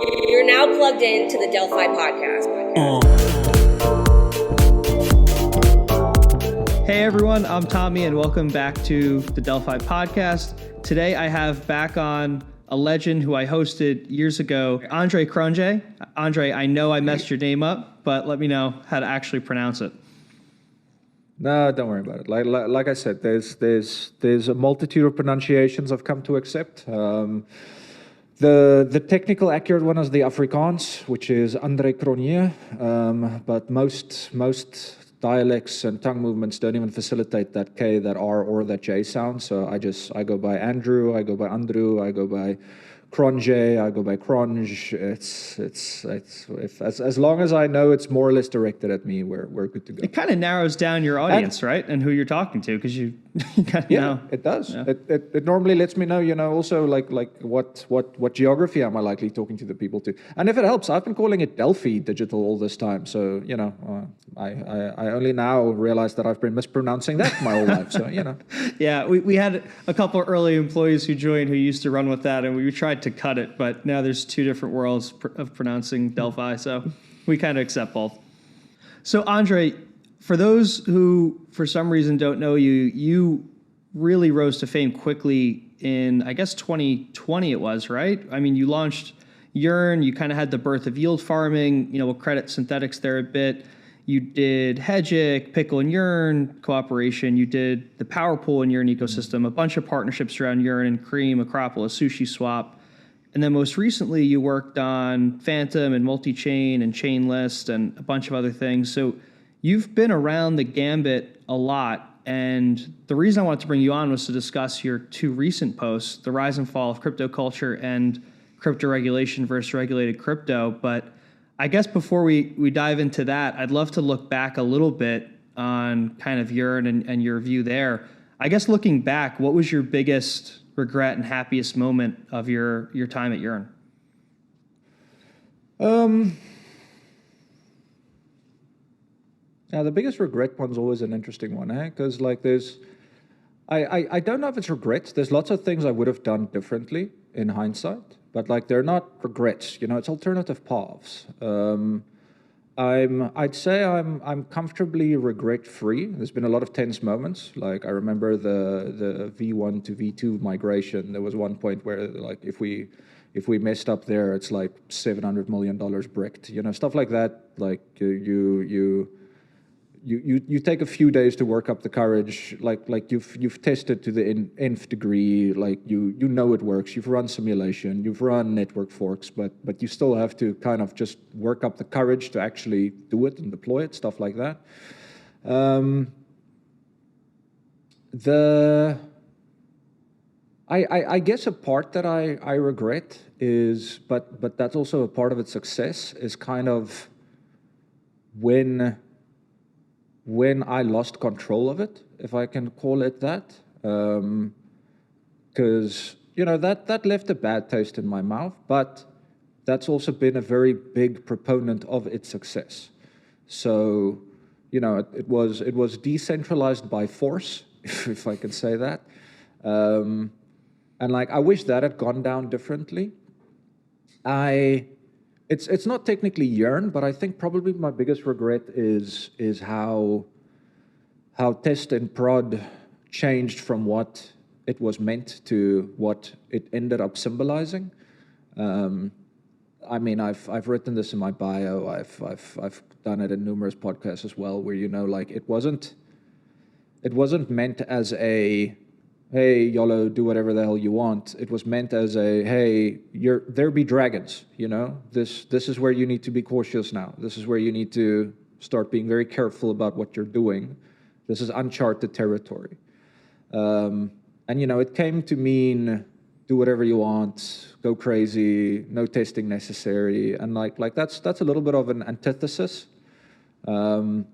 You're now plugged into the Delphi podcast. Hey everyone, I'm Tommy and welcome back to the Delphi podcast. Today I have back on a legend who I hosted years ago, Andre Cronje. Andre, I know I messed your name up, but let me know how to actually pronounce it. No, don't worry about it. Like I said, there's a multitude of pronunciations I've come to accept. The technical accurate one is the Afrikaans, which is Andre Cronje, but most dialects and tongue movements don't even facilitate that K, that R, or that J sound. So I go by Andrew, I go by Andrew, I go by Cronje, I go by Cronje. As long as I know it's more or less directed at me, we're good to go. It kind of narrows down your audience, right? And who you're talking to, because you kind of know. It does. Yeah. It normally lets me know, also like what geography am I likely talking to the people to. And if it helps, I've been calling it Delphi digital all this time. So, I only now realize that I've been mispronouncing that my whole life. So, Yeah, we had a couple of early employees who joined who used to run with that, and we tried to cut it, but now there's two different worlds of pronouncing Delphi, so we kind of accept both. So Andre, for those who for some reason don't know you, you really rose to fame quickly in, I guess, 2020 it was, right? I mean, you launched Yearn, you kind of had the birth of yield farming, we'll credit synthetics there a bit. You did Hedgic, Pickle and Yearn cooperation. You did the Power Pool and Yearn ecosystem, a bunch of partnerships around Yearn and Cream, Acropolis, Sushi Swap. And then most recently, you worked on Fantom and multi-chain and Chainlist and a bunch of other things. So you've been around the gambit a lot. And the reason I wanted to bring you on was to discuss your two recent posts, the rise and fall of crypto culture and crypto regulation versus regulated crypto. But I guess before we dive into that, I'd love to look back a little bit on kind of Yearn and your view there. I guess looking back, what was your biggest regret and happiest moment of your time at Yearn? Now the biggest regret one's always an interesting one, because I don't know if it's regrets. There's lots of things I would have done differently in hindsight, but they're not regrets. It's alternative paths. I'd say I'm comfortably regret-free. There's been a lot of tense moments. I remember the V1 to V2 migration. There was one point where if we messed up there, it's like $700 million bricked. Stuff like that. You take a few days to work up the courage, you've tested to the nth degree, you know it works, you've run simulation, you've run network forks, but you still have to kind of just work up the courage to actually do it and deploy it, stuff like that. I guess a part that I regret is, but that's also a part of its success, is kind of when I lost control of it, if I can call it that, because that left a bad taste in my mouth, but that's also been a very big proponent of its success. So, it was decentralized by force, if I can say that, and I wish that had gone down differently. It's not technically Yearn, but I think probably my biggest regret is how test and prod changed from what it was meant to what it ended up symbolizing. I've written this in my bio. I've done it in numerous podcasts as well, where it wasn't meant as a hey, YOLO, do whatever the hell you want. It was meant as a, hey, there be dragons, This is where you need to be cautious now. This is where you need to start being very careful about what you're doing. This is uncharted territory. It came to mean do whatever you want, go crazy, no testing necessary. And that's a little bit of an antithesis. Because,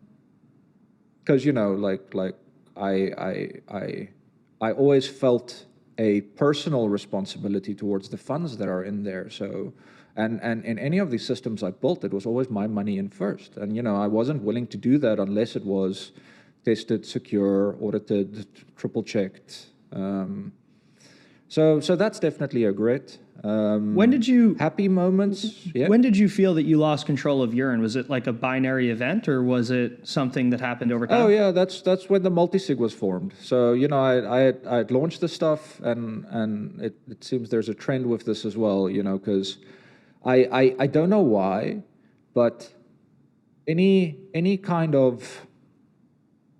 I always felt a personal responsibility towards the funds that are in there. So, and in any of these systems I built, it was always my money in first. And, I wasn't willing to do that unless it was tested, secure, audited, triple checked. So that's definitely a grit. When did you Happy moments? Yeah. When did you feel that you lost control of Yearn? Was it like a binary event, or was it something that happened over time? Oh yeah, that's when the multisig was formed. So I had launched the stuff, and it seems there's a trend with this as well. Because I don't know why, but any kind of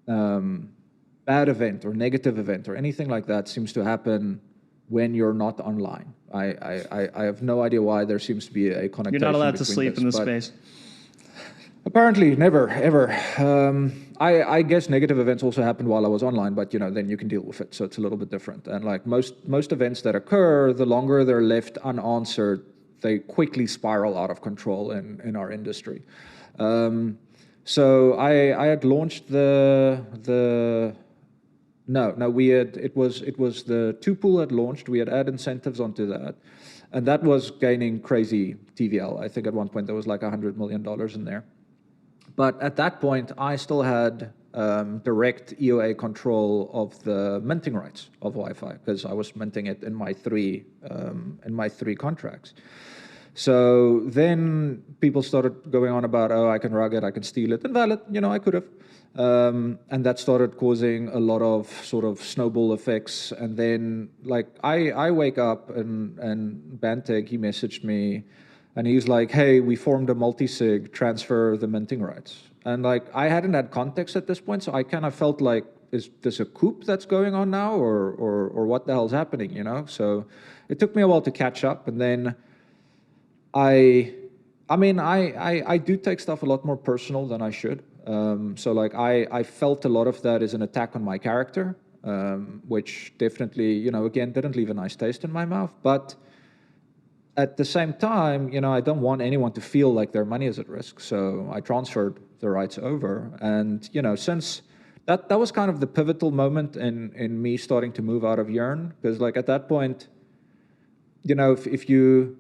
bad event or negative event or anything like that seems to happen when you're not online. I have no idea why. There seems to be a connotation. You're not allowed to between sleep this, in this but space. Apparently, never, ever. I guess negative events also happened while I was online, but then you can deal with it. So it's a little bit different. And like most events that occur, the longer they're left unanswered, they quickly spiral out of control in our industry. So I had launched it was the two pool had launched. We had add incentives onto that, and that was gaining crazy TVL. I think at one point there was like $100 million in there. But at that point, I still had direct EOA control of the minting rights of Wi-Fi because I was minting it in my three contracts. So then people started going on about, oh, I can rug it, I can steal it, and valid, I could have. And that started causing a lot of sort of snowball effects. And then, like, I wake up and Banteg, he messaged me, and he's like, hey, we formed a multi-sig, transfer the minting rights. And, like, I hadn't had context at this point, so I kind of felt like, is this a coup that's going on now, or what the hell's happening, So it took me a while to catch up, and then I do take stuff a lot more personal than I should. So like I felt a lot of that is an attack on my character, which definitely, again, didn't leave a nice taste in my mouth. But at the same time, I don't want anyone to feel like their money is at risk. So I transferred the rights over. And, since that was kind of the pivotal moment in me starting to move out of Yearn, because like at that point, if you...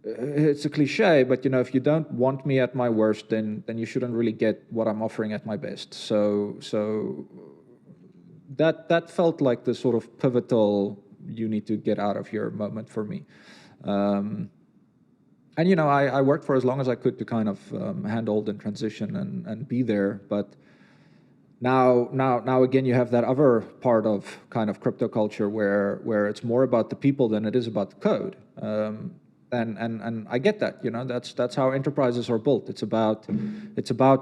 It's a cliche, but if you don't want me at my worst, then you shouldn't really get what I'm offering at my best. So that felt like the sort of pivotal, you need to get out of here moment for me. And I worked for as long as I could to kind of handhold and transition and be there. But now again, you have that other part of kind of crypto culture where it's more about the people than it is about the code. And I get that, that's how enterprises are built. It's about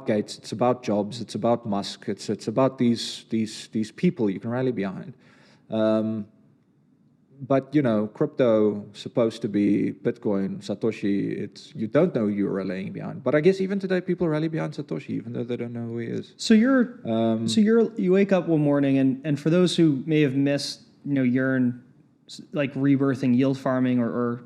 Gates, it's about Jobs, it's about Musk, it's about these people you can rally behind. But crypto supposed to be Bitcoin, Satoshi. You don't know who you're rallying behind. But I guess even today people rally behind Satoshi even though they don't know who he is. So you wake up one morning and for those who may have missed Yearn like rebirthing yield farming or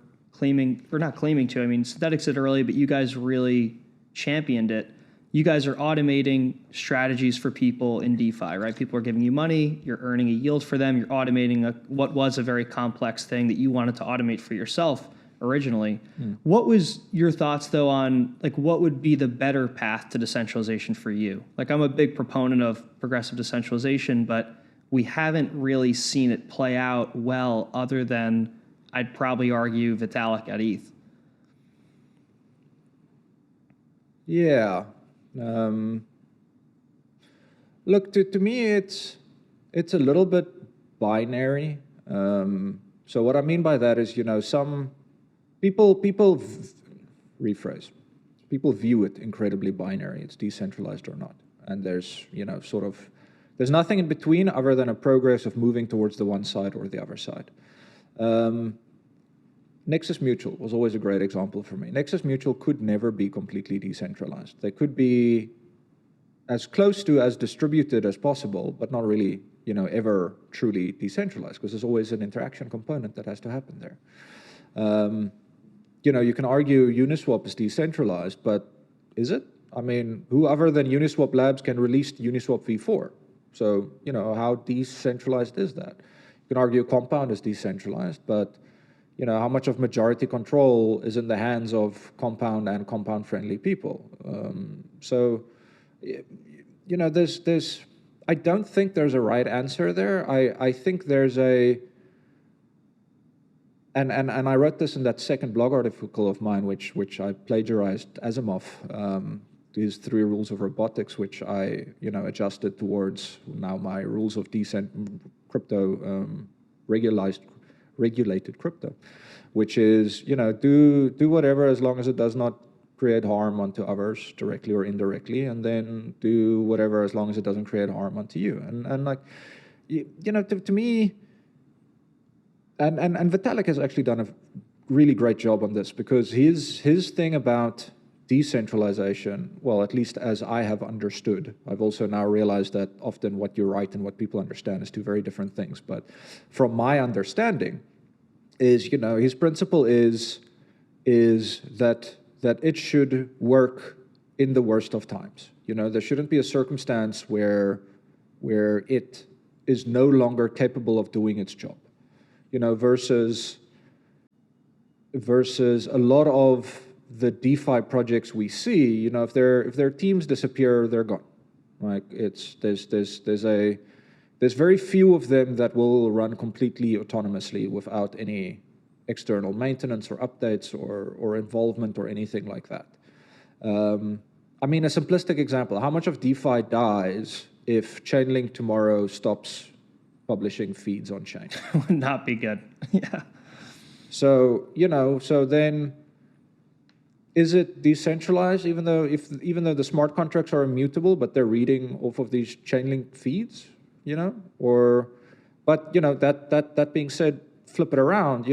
not claiming to. I mean, Synthetic said early, but you guys really championed it. You guys are automating strategies for people in DeFi, right? People are giving you money, you're earning a yield for them, you're automating what was a very complex thing that you wanted to automate for yourself originally. What was your thoughts, though, on like what would be the better path to decentralization for you? Like, I'm a big proponent of progressive decentralization, but we haven't really seen it play out well other than, I'd probably argue, Vitalik at ETH. Yeah. Look, to me, it's a little bit binary. So what I mean by that is, some people rephrase. People view it incredibly binary. It's decentralized or not. And there's, there's nothing in between other than a progress of moving towards the one side or the other side. Nexus Mutual was always a great example for me. Nexus Mutual could never be completely decentralized. They could be as close to as distributed as possible, but not really, ever truly decentralized, because there's always an interaction component that has to happen there. You can argue Uniswap is decentralized, but is it? I mean, who other than Uniswap Labs can release Uniswap v4? So, how decentralized is that? You can argue Compound is decentralized, but how much of majority control is in the hands of Compound and Compound-friendly people? I don't think there's a right answer there. I think there's a and I wrote this in that second blog article of mine, which I plagiarized Asimov, his 3 rules of robotics, which I adjusted towards now my rules of crypto, regulated crypto, which is do whatever as long as it does not create harm onto others directly or indirectly, and then do whatever as long as it doesn't create harm onto you. And like to me. And Vitalik has actually done a really great job on this, because his thing about decentralization, well, at least as I have understood, I've also now realized that often what you write and what people understand is 2 very different things. But from my understanding, is his principle is that it should work in the worst of times. There shouldn't be a circumstance where it is no longer capable of doing its job. Versus a lot of the DeFi projects we see, if their teams disappear, they're gone. Like there's very few of them that will run completely autonomously without any external maintenance or updates or involvement or anything like that. I mean, a simplistic example: how much of DeFi dies if Chainlink tomorrow stops publishing feeds on chain? Would not be good. Yeah. So so then, is it decentralized? Even though the smart contracts are immutable, but they're reading off of these Chainlink feeds, but that being said, flip it around.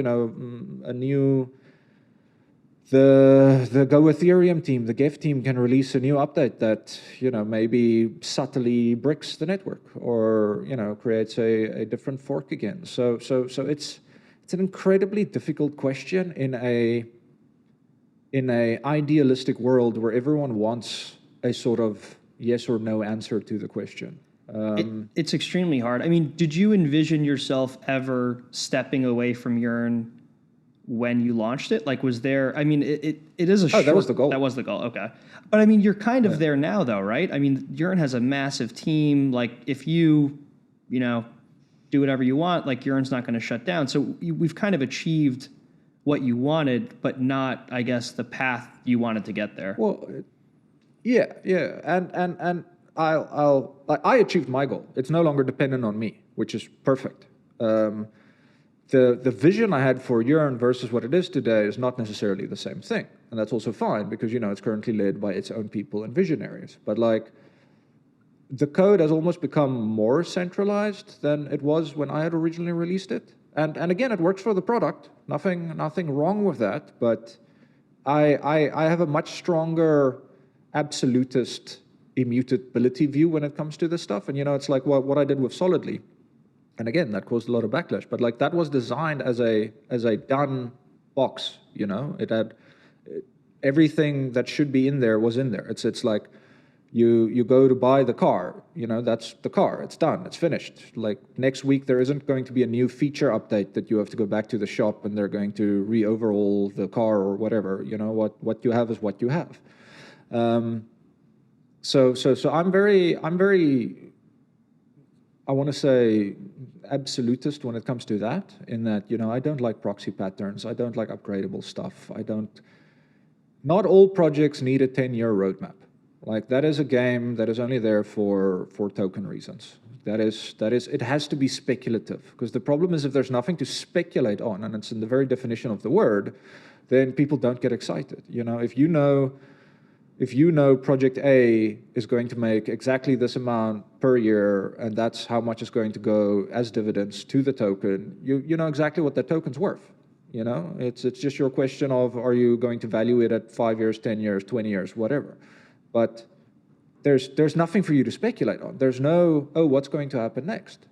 The Go Ethereum team, the GEF team, can release a new update that maybe subtly bricks the network, or creates a different fork again. So it's an incredibly difficult question in a idealistic world where everyone wants a sort of yes or no answer to the question. It's extremely hard. I mean, did you envision yourself ever stepping away from Yearn when you launched it? Like, was there, I mean, it is a short... that was the goal. That was the goal, okay. But I mean, you're kind of there now, though, right? I mean, Yearn has a massive team. Like, if you do whatever you want, like, Yearn's not going to shut down. So we've kind of achieved what you wanted, but not, I guess, the path you wanted to get there. Well, yeah. And I achieved my goal. It's no longer dependent on me, which is perfect. The vision I had for Yearn versus what it is today is not necessarily the same thing. And that's also fine, because, it's currently led by its own people and visionaries. But like, the code has almost become more centralized than it was when I had originally released it. And again, it works for the product. Nothing wrong with that. But I have a much stronger absolutist immutability view when it comes to this stuff. And, it's like what I did with Solidly. And again, that caused a lot of backlash. But like, that was designed as a done box. It had everything that should be in there was in there. It's like you go to buy the car. That's the car. It's done. It's finished. Like, next week there isn't going to be a new feature update that you have to go back to the shop and they're going to re-overhaul the car or whatever. What you have is what you have. So I'm very, I want to say, absolutist when it comes to that, in that, I don't like proxy patterns. I don't like upgradable stuff. Not all projects need a 10-year roadmap. Like, that is a game that is only there for token reasons. It has to be speculative, because the problem is, if there's nothing to speculate on, and it's in the very definition of the word, then people don't get excited. If you know project A is going to make exactly this amount per year, and that's how much is going to go as dividends to the token, you know exactly what that token's worth. It's just your question of, are you going to value it at 5 years, 10 years, 20 years, whatever. But there's nothing for you to speculate on. There's no, what's going to happen next?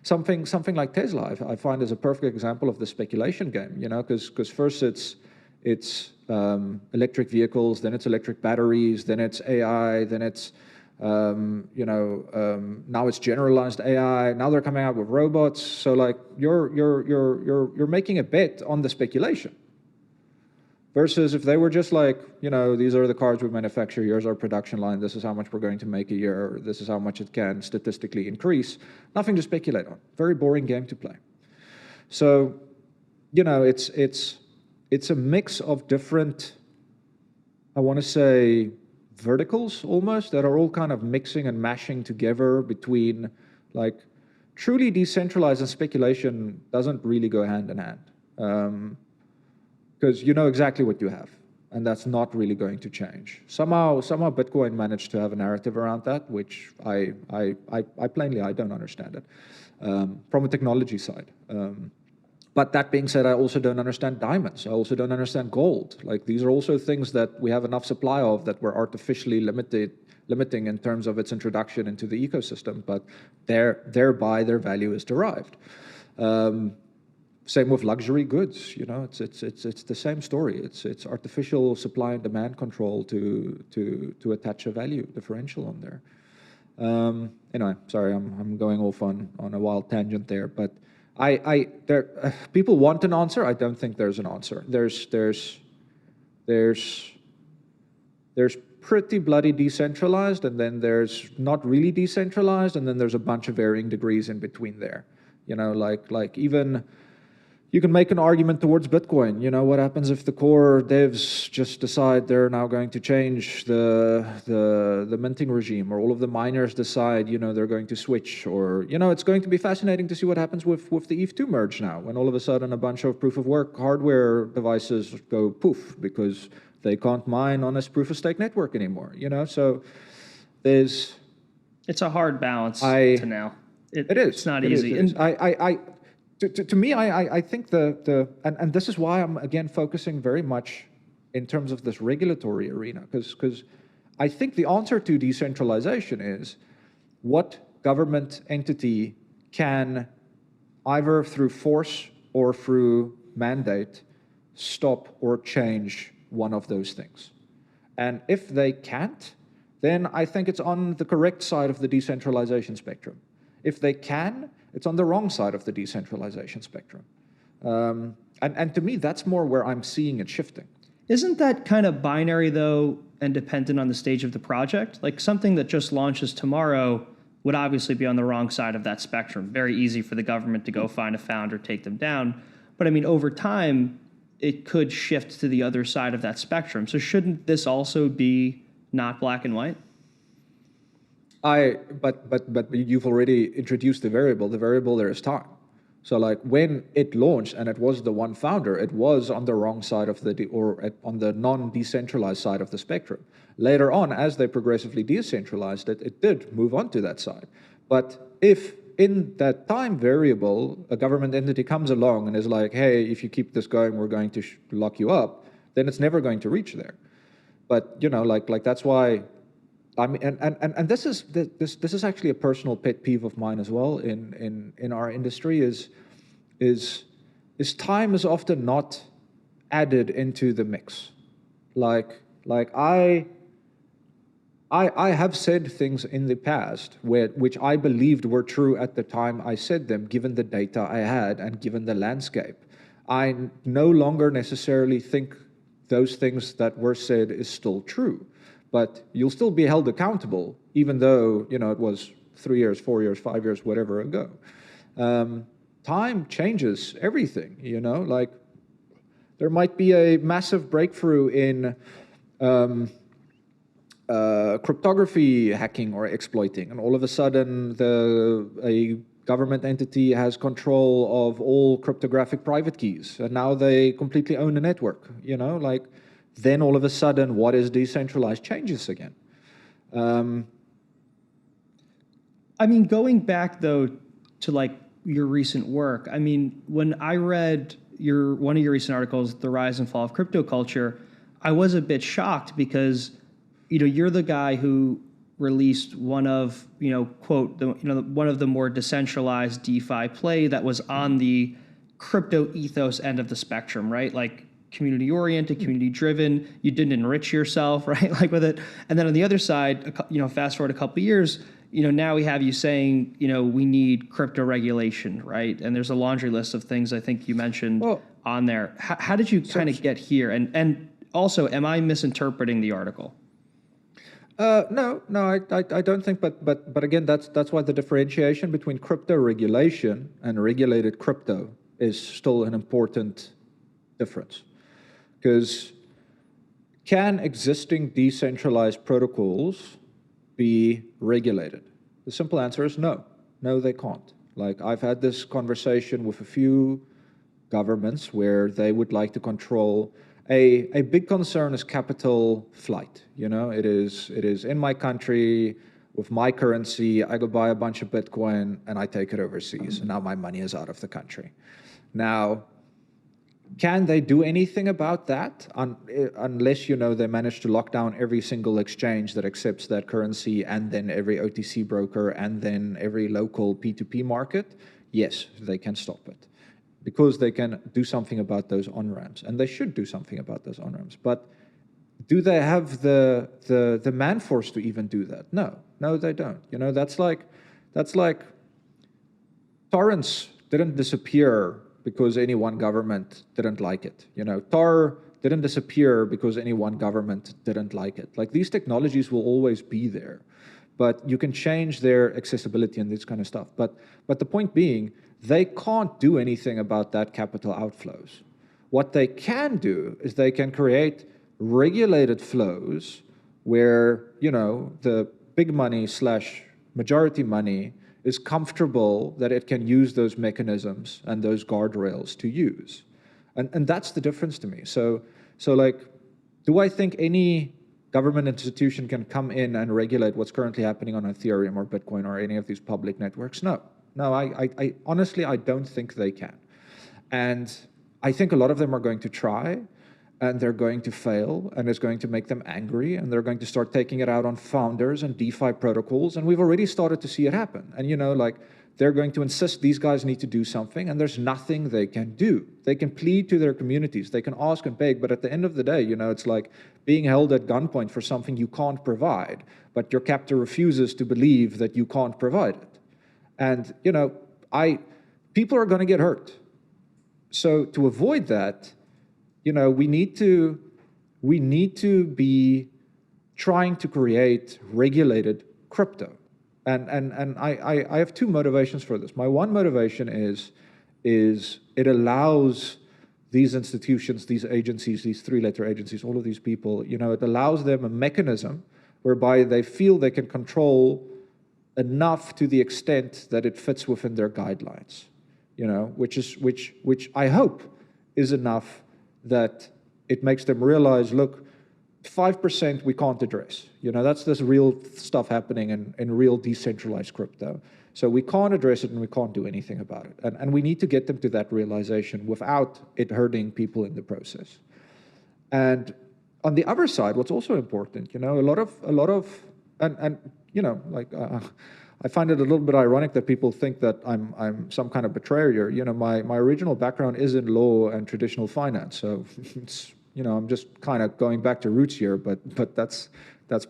Something like Tesla, I find, is a perfect example of the speculation game. Because first it's electric vehicles, then it's electric batteries, then it's AI, then it's now it's generalized AI. Now they're coming out with robots. So like, you're making a bet on the speculation. Versus if they were just like, these are the cars we manufacture, here's our production line, this is how much we're going to make a year, this is how much it can statistically increase. Nothing to speculate on. Very boring game to play. So it's a mix of different, I want to say, verticals almost, that are all kind of mixing and mashing together between, like, truly decentralized and speculation doesn't really go hand in hand. Because you know exactly what you have, and that's not really going to change. Somehow Bitcoin managed to have a narrative around that, which I plainly, I don't understand it from a technology side. But that being said, I also don't understand diamonds. I also don't understand gold. Like, these are also things that we have enough supply of that we're artificially limiting in terms of its introduction into the ecosystem, but thereby their value is derived. Same with luxury goods. It's the same story. It's artificial supply and demand control to attach a value differential on there. Anyway, sorry, I'm going off on a wild tangent there, but people want an answer. I don't think there's an answer. There's pretty bloody decentralized, and then there's not really decentralized, and then there's a bunch of varying degrees in between there. Like even you can make an argument towards Bitcoin. What happens if the core devs just decide they're now going to change the minting regime, or all of the miners decide, they're going to switch, or, it's going to be fascinating to see what happens with the ETH2 merge now, when all of a sudden a bunch of proof of work hardware devices go poof because they can't mine on this proof of stake network anymore, So there's... It's a hard balance to now. It is. It's not easy. It is. To me, I think and this is why I'm again focusing very much in terms of this regulatory arena, because I think the answer to decentralization is what government entity can, either through force or through mandate, stop or change one of those things. And if they can't, then I think it's on the correct side of the decentralization spectrum. If they can, it's on the wrong side of the decentralization spectrum. And to me, that's more where I'm seeing it shifting. Isn't that kind of binary, though, and dependent on the stage of the project? Like, something that just launches tomorrow would obviously be on the wrong side of that spectrum. Very easy for the government to go find a founder, take them down. But I mean, over time, it could shift to the other side of that spectrum. So shouldn't this also be not black and white? But you've already introduced the variable. The variable there is time. So like when it launched and it was the one founder, it was on the wrong side of on the non-decentralized side of the spectrum. Later on, as they progressively decentralized it, it did move on to that side. But if in that time variable, a government entity comes along and is like, hey, if you keep this going, we're going to lock you up, then it's never going to reach there. But like that's why. I mean, and this is actually a personal pet peeve of mine as well in our industry is time is often not added into the mix. Like I have said things in the past which I believed were true at the time I said them, given the data I had and given the landscape. I no longer necessarily think those things that were said is still true. But you'll still be held accountable, even though, it was 3 years, 4 years, 5 years, whatever ago. Time changes everything, like there might be a massive breakthrough in cryptography hacking or exploiting, and all of a sudden a government entity has control of all cryptographic private keys, and now they completely own the network, then all of a sudden what is decentralized changes again. I mean, going back though to like your recent work, I mean, when I read one of your recent articles, The Rise and Fall of Crypto Culture, I was a bit shocked because, you're the guy who released one of, quote, one of the more decentralized DeFi play that was on the crypto ethos end of the spectrum, right? Like, community oriented, community driven. You didn't enrich yourself, right? Like with it. And then on the other side, fast forward a couple of years, now we have you saying, we need crypto regulation, right? And there's a laundry list of things I think you mentioned on there. How did you kind of get here? And also, am I misinterpreting the article? No, I don't think. But again, that's why the differentiation between crypto regulation and regulated crypto is still an important difference. Because can existing decentralized protocols be regulated? The simple answer is no. No, they can't. Like, I've had this conversation with a few governments where they would like to control. A big concern is capital flight. You know, it is in my country with my currency. I go buy a bunch of Bitcoin and I take it overseas, and now my money is out of the country. Now, can they do anything about that unless, you know, they manage to lock down every single exchange that accepts that currency, and then every OTC broker, and then every local P2P market? Yes, they can stop it, because they can do something about those on-ramps, and they should do something about those on-ramps. But do they have the man-force to even do that? No, they don't. You know, that's like torrents didn't disappear because any one government didn't like it. You know, Tar didn't disappear because any one government didn't like it. Like, these technologies will always be there, but you can change their accessibility and this kind of stuff. But the point being, they can't do anything about that capital outflows. What they can do is they can create regulated flows where, you know, the big money / majority money is comfortable that it can use those mechanisms and those guardrails to use. And that's the difference to me. So like, do I think any government institution can come in and regulate what's currently happening on Ethereum or Bitcoin or any of these public networks? No, I honestly, I don't think they can. And I think a lot of them are going to try, and they're going to fail, and it's going to make them angry, and they're going to start taking it out on founders and DeFi protocols, and we've already started to see it happen. And, you know, like, they're going to insist these guys need to do something, and there's nothing they can do. They can plead to their communities, they can ask and beg, but at the end of the day, you know, it's like being held at gunpoint for something you can't provide, but your captor refuses to believe that you can't provide it. And, you know, people are going to get hurt. So to avoid that, you know, we need to be trying to create regulated crypto. And I have two motivations for this. My one motivation is it allows these institutions, these agencies, these three-letter agencies, all of these people, you know, it allows them a mechanism whereby they feel they can control enough to the extent that it fits within their guidelines, you know, which I hope is enough that it makes them realize, look, 5% we can't address. You know, that's this real stuff happening in real decentralized crypto. So we can't address it and we can't do anything about it. And we need to get them to that realization without it hurting people in the process. And on the other side, what's also important, you know, a lot of, you know, like, I find it a little bit ironic that people think that I'm some kind of betrayer. You know, my original background is in law and traditional finance, so it's, you know, I'm just kind of going back to roots here, but that's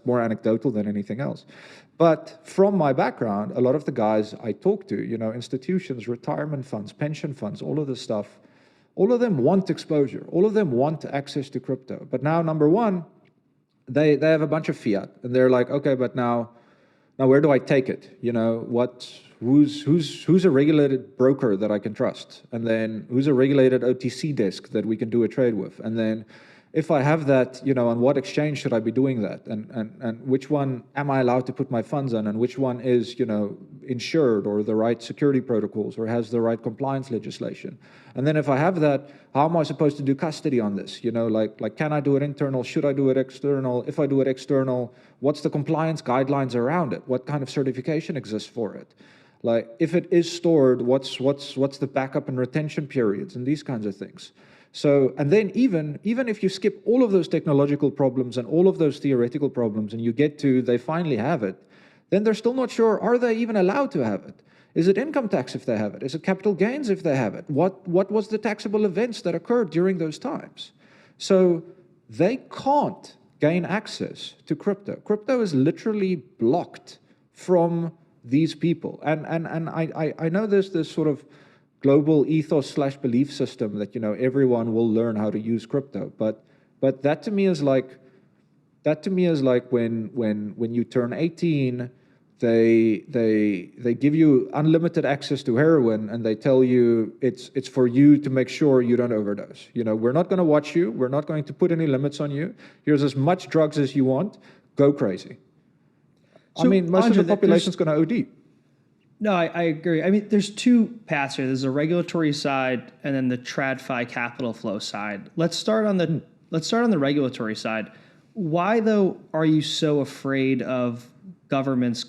more anecdotal than anything else. But from my background, a lot of the guys I talk to, you know, institutions, retirement funds, pension funds, all of this stuff, all of them want exposure, all of them want access to crypto. But now, number one, they have a bunch of fiat, and they're like, okay, but now where do I take it? You know, who's a regulated broker that I can trust? And then who's a regulated OTC desk that we can do a trade with? And then if I have that, you know, on what exchange should I be doing that? And which one am I allowed to put my funds on? And which one is, you know, insured or the right security protocols or has the right compliance legislation? And then if I have that, how am I supposed to do custody on this? You know, like can I do it internal? Should I do it external? If I do it external, what's the compliance guidelines around it? What kind of certification exists for it? Like, if it is stored, what's the backup and retention periods and these kinds of things? So, and then even if you skip all of those technological problems and all of those theoretical problems and you get to they finally have it, then they're still not sure, are they even allowed to have it? Is it income tax if they have it? Is it capital gains if they have it? What was the taxable events that occurred during those times? So they can't gain access to crypto. Crypto is literally blocked from these people. And I know there's this sort of global ethos / belief system that, you know, everyone will learn how to use crypto. But that to me is like when you turn 18, They give you unlimited access to heroin, and they tell you it's for you to make sure you don't overdose. We're not going to watch you. We're not going to put any limits on you. Here's as much drugs as you want. Go crazy. So, I mean, most Andre, of the population is going to OD. No, I agree. I mean, there's two paths here. There's a regulatory side and then the TradFi capital flow side. Let's start on the regulatory side. Why though are you so afraid of governments'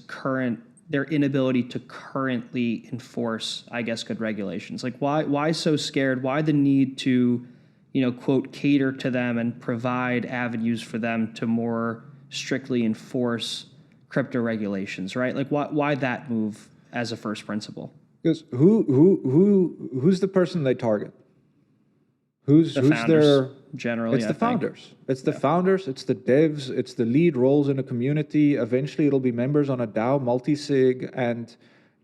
their inability to currently enforce, I guess, good regulations? Like why so scared? Why the need to, quote, cater to them and provide avenues for them to more strictly enforce crypto regulations, right? Like why that move as a first principle? Because who's the person they target? Who's their generally? It's the founders. It's the founders. It's the devs. It's the lead roles in a community. Eventually, it'll be members on a DAO multi-sig, and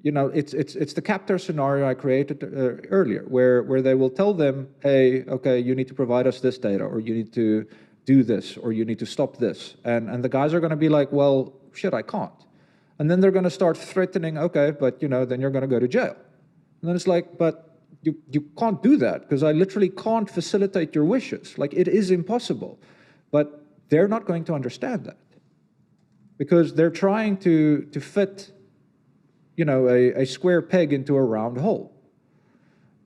it's the captor scenario I created earlier, where they will tell them, hey, okay, you need to provide us this data, or you need to do this, or you need to stop this, and the guys are going to be like, well, shit, I can't. And then they're going to start threatening, okay, but then you're going to go to jail. And then it's like, but you can't do that because I literally can't facilitate your wishes. Like, it is impossible. But they're not going to understand that because they're trying to fit, a square peg into a round hole.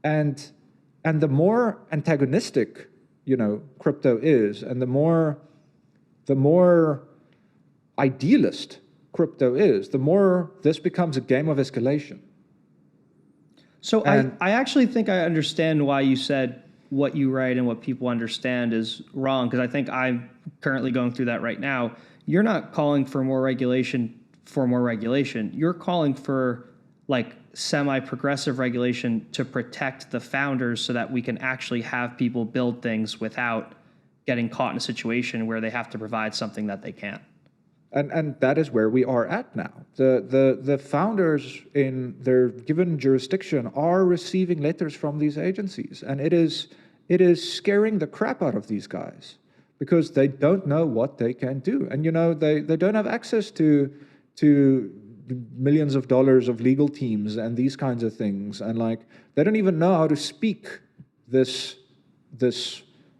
And the more antagonistic, crypto is, and the more idealist crypto is, the more this becomes a game of escalation. So I actually think I understand why you said what you write and what people understand is wrong, because I think I'm currently going through that right now. You're not calling for more regulation for more regulation. You're calling for like semi-progressive regulation to protect the founders so that we can actually have people build things without getting caught in a situation where they have to provide something that they can't. And that is where we are at now. The founders in their given jurisdiction are receiving letters from these agencies, and it is scaring the crap out of these guys because they don't know what they can do, and they don't have access to millions of dollars of legal teams and these kinds of things, and like they don't even know how to speak this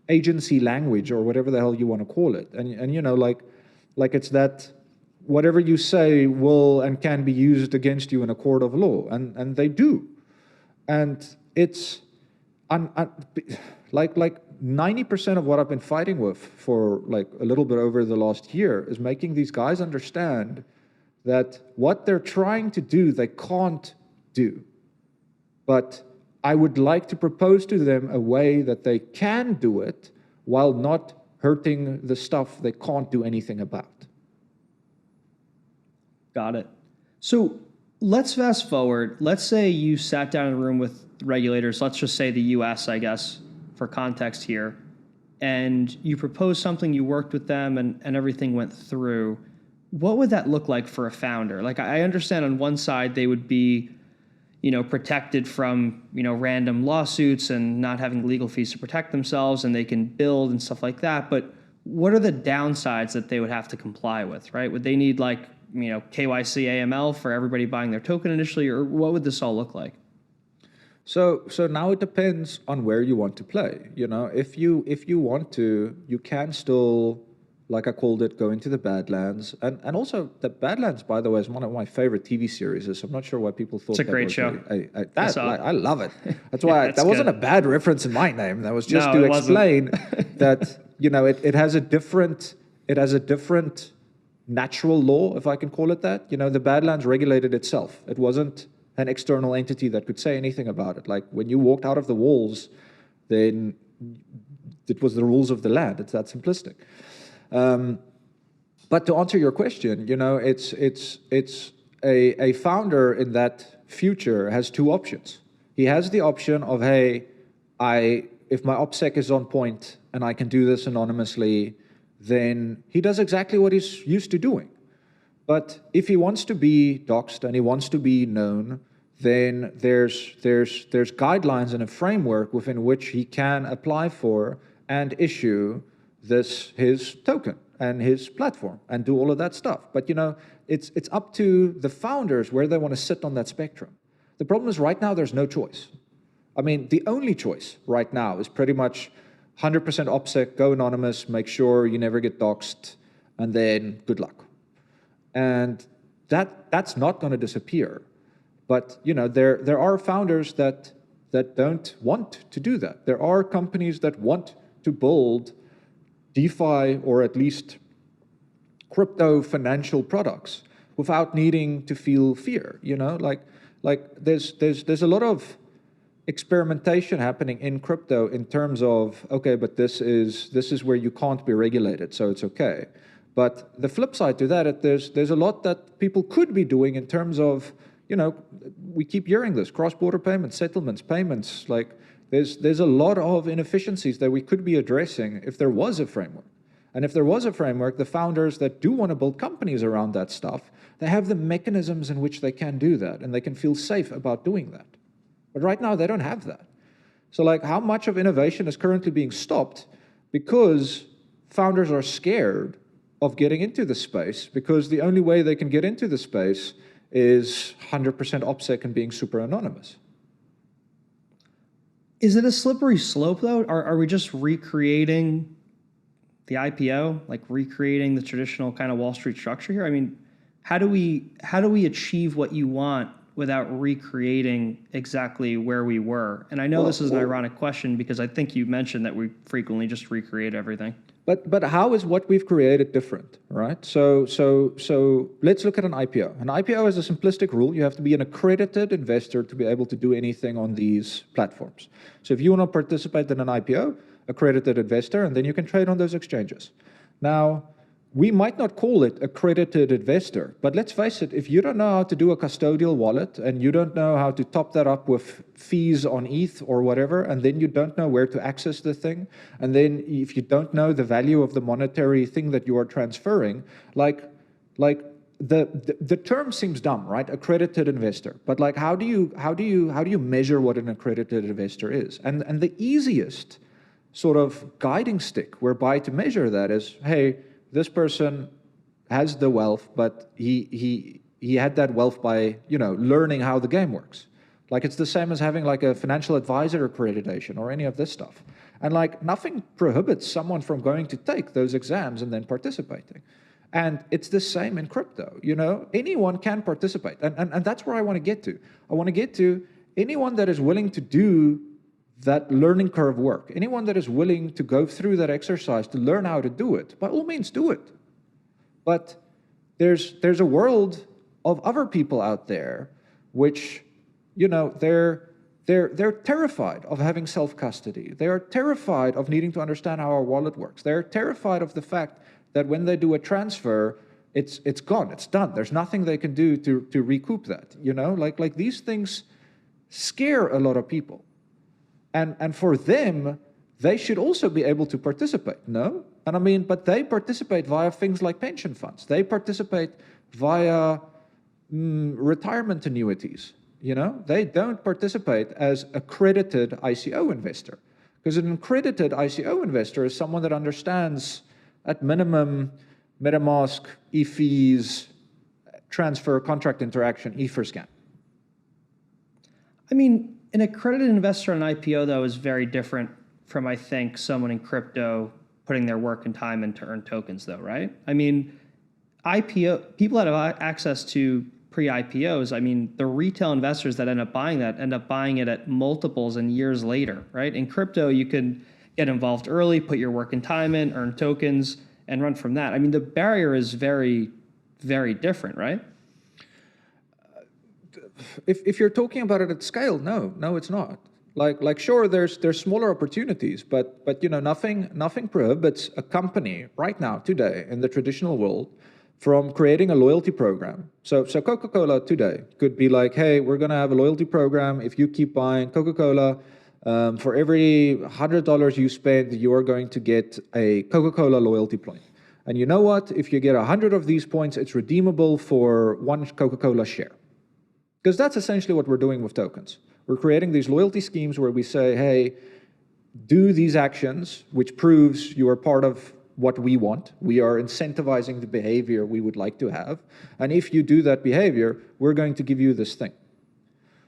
agency language or whatever the hell you want to call it, and like it's that whatever you say will and can be used against you in a court of law, and they do. And it's like 90% of what I've been fighting with for like a little bit over the last year is making these guys understand that what they're trying to do, they can't do. But I would like to propose to them a way that they can do it while not hurting the stuff they can't do anything about. Got it. So let's fast forward. Let's say you sat down in a room with regulators, let's just say the US, I guess, for context here, and you proposed something, you worked with them, and everything went through. What would that look like for a founder? Like, I understand on one side they would be, protected from, random lawsuits and not having legal fees to protect themselves, and they can build and stuff like that. But what are the downsides that they would have to comply with, right? Would they need KYC AML for everybody buying their token initially, or what would this all look like? So now it depends on where you want to play. If you want to, you can still, like I called it, go into the Badlands. And also, the Badlands, by the way, is one of my favorite TV series. So I'm not sure why people thought it's a great show. I love it. That's why that wasn't a bad reference in my name. That was just No, to it explain that it has a different natural law, if I can call it that. The Badlands regulated itself. It wasn't an external entity that could say anything about it. Like when you walked out of the walls, then it was the rules of the land. It's that simplistic. But to answer your question, it's a founder in that future has two options. He has the option of, hey, if my OPSEC is on point and I can do this anonymously, then he does exactly what he's used to doing. But if he wants to be doxxed and he wants to be known, then there's guidelines and a framework within which he can apply for and issue his token. and his platform and do all of that stuff. But it's up to the founders where they want to sit on that spectrum. The problem is right now there's no choice. I mean, the only choice right now is pretty much 100% OPSEC, go anonymous, make sure you never get doxxed, and then good luck. And that's not going to disappear. But there are founders that don't want to do that. There are companies that want to build DeFi or at least crypto financial products without needing to feel fear. Like there's a lot of experimentation happening in crypto in terms of, okay, but this is where you can't be regulated, so it's okay. But the flip side to that, there's a lot that people could be doing in terms of, we keep hearing this, cross-border payments, settlements, payments, like there's a lot of inefficiencies that we could be addressing if there was a framework. And if there was a framework, the founders that do want to build companies around that stuff, they have the mechanisms in which they can do that, and they can feel safe about doing that. But right now, they don't have that. So like, how much of innovation is currently being stopped because founders are scared of getting into the space, because the only way they can get into the space is 100% OPSEC and being super anonymous. Is it a slippery slope, though? Are we just recreating the IPO, like recreating the traditional kind of Wall Street structure here? I mean, how do we achieve what you want without recreating exactly where we were? And I know this is an ironic question because I think you mentioned that we frequently just recreate everything. But how is what we've created different, right? So let's look at an IPO. An IPO is a simplistic rule. You have to be an accredited investor to be able to do anything on these platforms. So if you want to participate in an IPO, accredited investor, and then you can trade on those exchanges. Now, we might not call it accredited investor, but let's face it, if you don't know how to do a custodial wallet and you don't know how to top that up with fees on ETH or whatever, and then you don't know where to access the thing, and then if you don't know the value of the monetary thing that you are transferring, like the term seems dumb, right? Accredited investor. But like, how do you measure what an accredited investor is? And the easiest sort of guiding stick whereby to measure that is, hey, this person has the wealth, but he had that wealth by, learning how the game works. Like, it's the same as having like a financial advisor accreditation or any of this stuff. And like, nothing prohibits someone from going to take those exams and then participating. And it's the same in crypto, anyone can participate. And that's where I want to get to. I want to get to anyone that is willing to do that learning curve work. Anyone that is willing to go through that exercise to learn how to do it, by all means do it. But there's a world of other people out there which, they're terrified of having self-custody. They are terrified of needing to understand how our wallet works. They're terrified of the fact that when they do a transfer, it's gone, it's done. There's nothing they can do to recoup that. Like these things scare a lot of people. And for them, they should also be able to participate, no? And I mean, but they participate via things like pension funds. They participate via retirement annuities, They don't participate as accredited ICO investor. Because an accredited ICO investor is someone that understands, at minimum, MetaMask, e-fees, transfer, contract interaction, Etherscan. I mean, an accredited investor on an IPO, though, is very different from, I think, someone in crypto putting their work and time in to earn tokens, though, right? I mean, IPO, people that have access to pre-IPOs, I mean, the retail investors that end up buying it at multiples and years later, right? In crypto, you can get involved early, put your work and time in, earn tokens, and run from that. I mean, the barrier is very, very different, right? If you're talking about it at scale, no, it's not. Like sure, there's smaller opportunities, but nothing prohibits a company right now, today, in the traditional world, from creating a loyalty program. So Coca-Cola today could be like, hey, we're gonna have a loyalty program. If you keep buying Coca-Cola, for every $100 you spend, you are going to get a Coca-Cola loyalty point. And you know what? If you get 100 of these points, it's redeemable for one Coca-Cola share. Because that's essentially what we're doing with tokens. We're creating these loyalty schemes where we say, hey, do these actions, which proves you are part of what we want. We are incentivizing the behavior we would like to have. And if you do that behavior, we're going to give you this thing.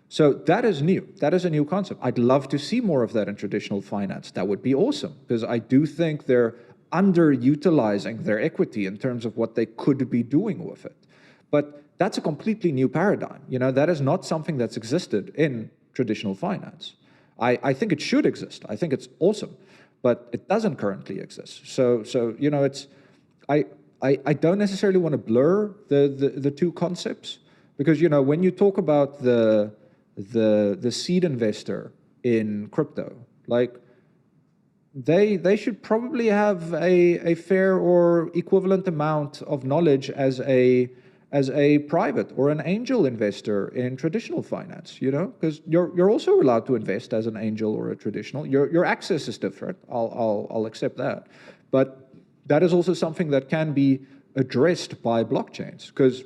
So that is new. That is a new concept. I'd love to see more of that in traditional finance. That would be awesome, because I do think they're underutilizing their equity in terms of what they could be doing with it. But that's a completely new paradigm. You know, that is not something that's existed in traditional finance. I think it should exist. I think it's awesome, but it doesn't currently exist. So you know, it's I don't necessarily want to blur the two concepts, because you know, when you talk about the seed investor in crypto, like they should probably have a fair or equivalent amount of knowledge as a private or an angel investor in traditional finance, you know, because you're also allowed to invest as an angel or a traditional. Your access is different. I'll accept that, but that is also something that can be addressed by blockchains, because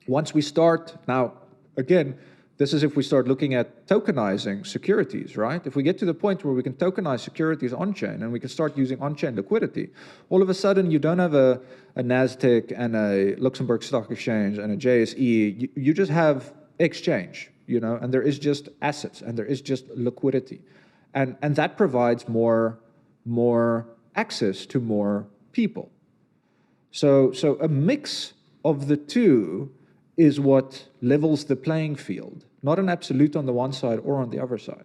once we start now, again, this is if we start looking at tokenizing securities, right? If we get to the point where we can tokenize securities on-chain and we can start using on-chain liquidity, all of a sudden you don't have a NASDAQ and a Luxembourg Stock Exchange and a JSE. You just have exchange, you know, and there is just assets and there is just liquidity. And that provides more access to more people. So a mix of the two is what levels the playing field, not an absolute on the one side or on the other side.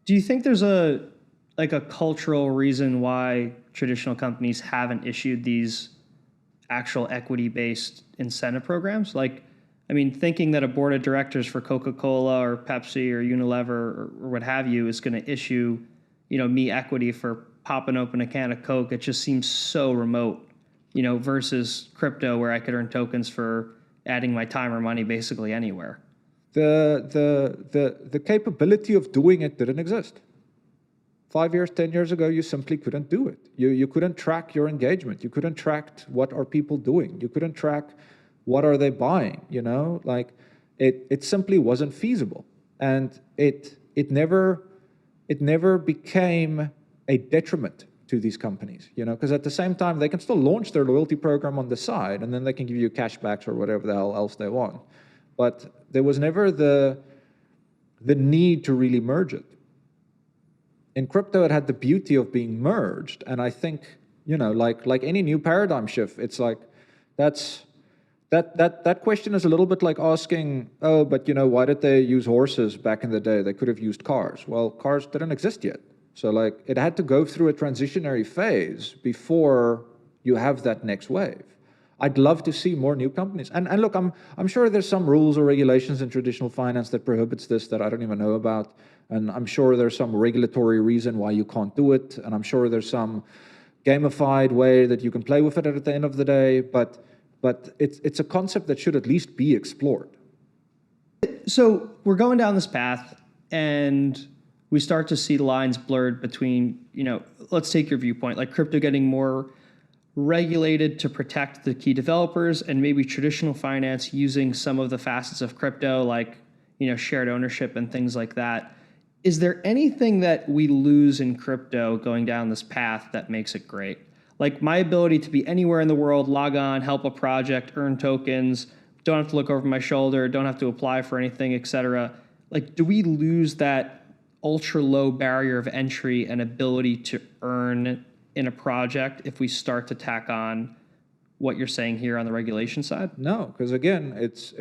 Do you think there's a cultural reason why traditional companies haven't issued these actual equity-based incentive programs? Like, I mean, thinking that a board of directors for Coca-Cola or Pepsi or Unilever or what have you is going to issue, you know, me equity for popping open a can of Coke, it just seems so remote, you know, versus crypto where I could earn tokens for adding my time or money basically anywhere. The capability of doing it didn't exist. 5 years, 10 years ago, you simply couldn't do it. You couldn't track your engagement. You couldn't track what are people doing. You couldn't track what are they buying, you know? Like, it simply wasn't feasible. And it never became a detriment to these companies, you know, because at the same time, they can still launch their loyalty program on the side, and then they can give you cashbacks or whatever the hell else they want. But there was never the need to really merge it. In crypto, it had the beauty of being merged, and I think, you know, like any new paradigm shift, it's like that question is a little bit like asking, oh, but you know, why did they use horses back in the day? They could have used cars. Well, cars didn't exist yet. So like it had to go through a transitionary phase before you have that next wave. I'd love to see more new companies. And look, I'm sure there's some rules or regulations in traditional finance that prohibits this that I don't even know about. And I'm sure there's some regulatory reason why you can't do it. And I'm sure there's some gamified way that you can play with it at the end of the day. But it's a concept that should at least be explored. So we're going down this path and we start to see lines blurred between, you know, let's take your viewpoint, like crypto getting more regulated to protect the key developers, and maybe traditional finance using some of the facets of crypto, like, you know, shared ownership and things like that. Is there anything that we lose in crypto going down this path that makes it great? Like my ability to be anywhere in the world, log on, help a project, earn tokens, don't have to look over my shoulder, don't have to apply for anything, et cetera. Like, do we lose that ultra low barrier of entry and ability to earn in a project if we start to tack on what you're saying here on the regulation side? No, because again, it's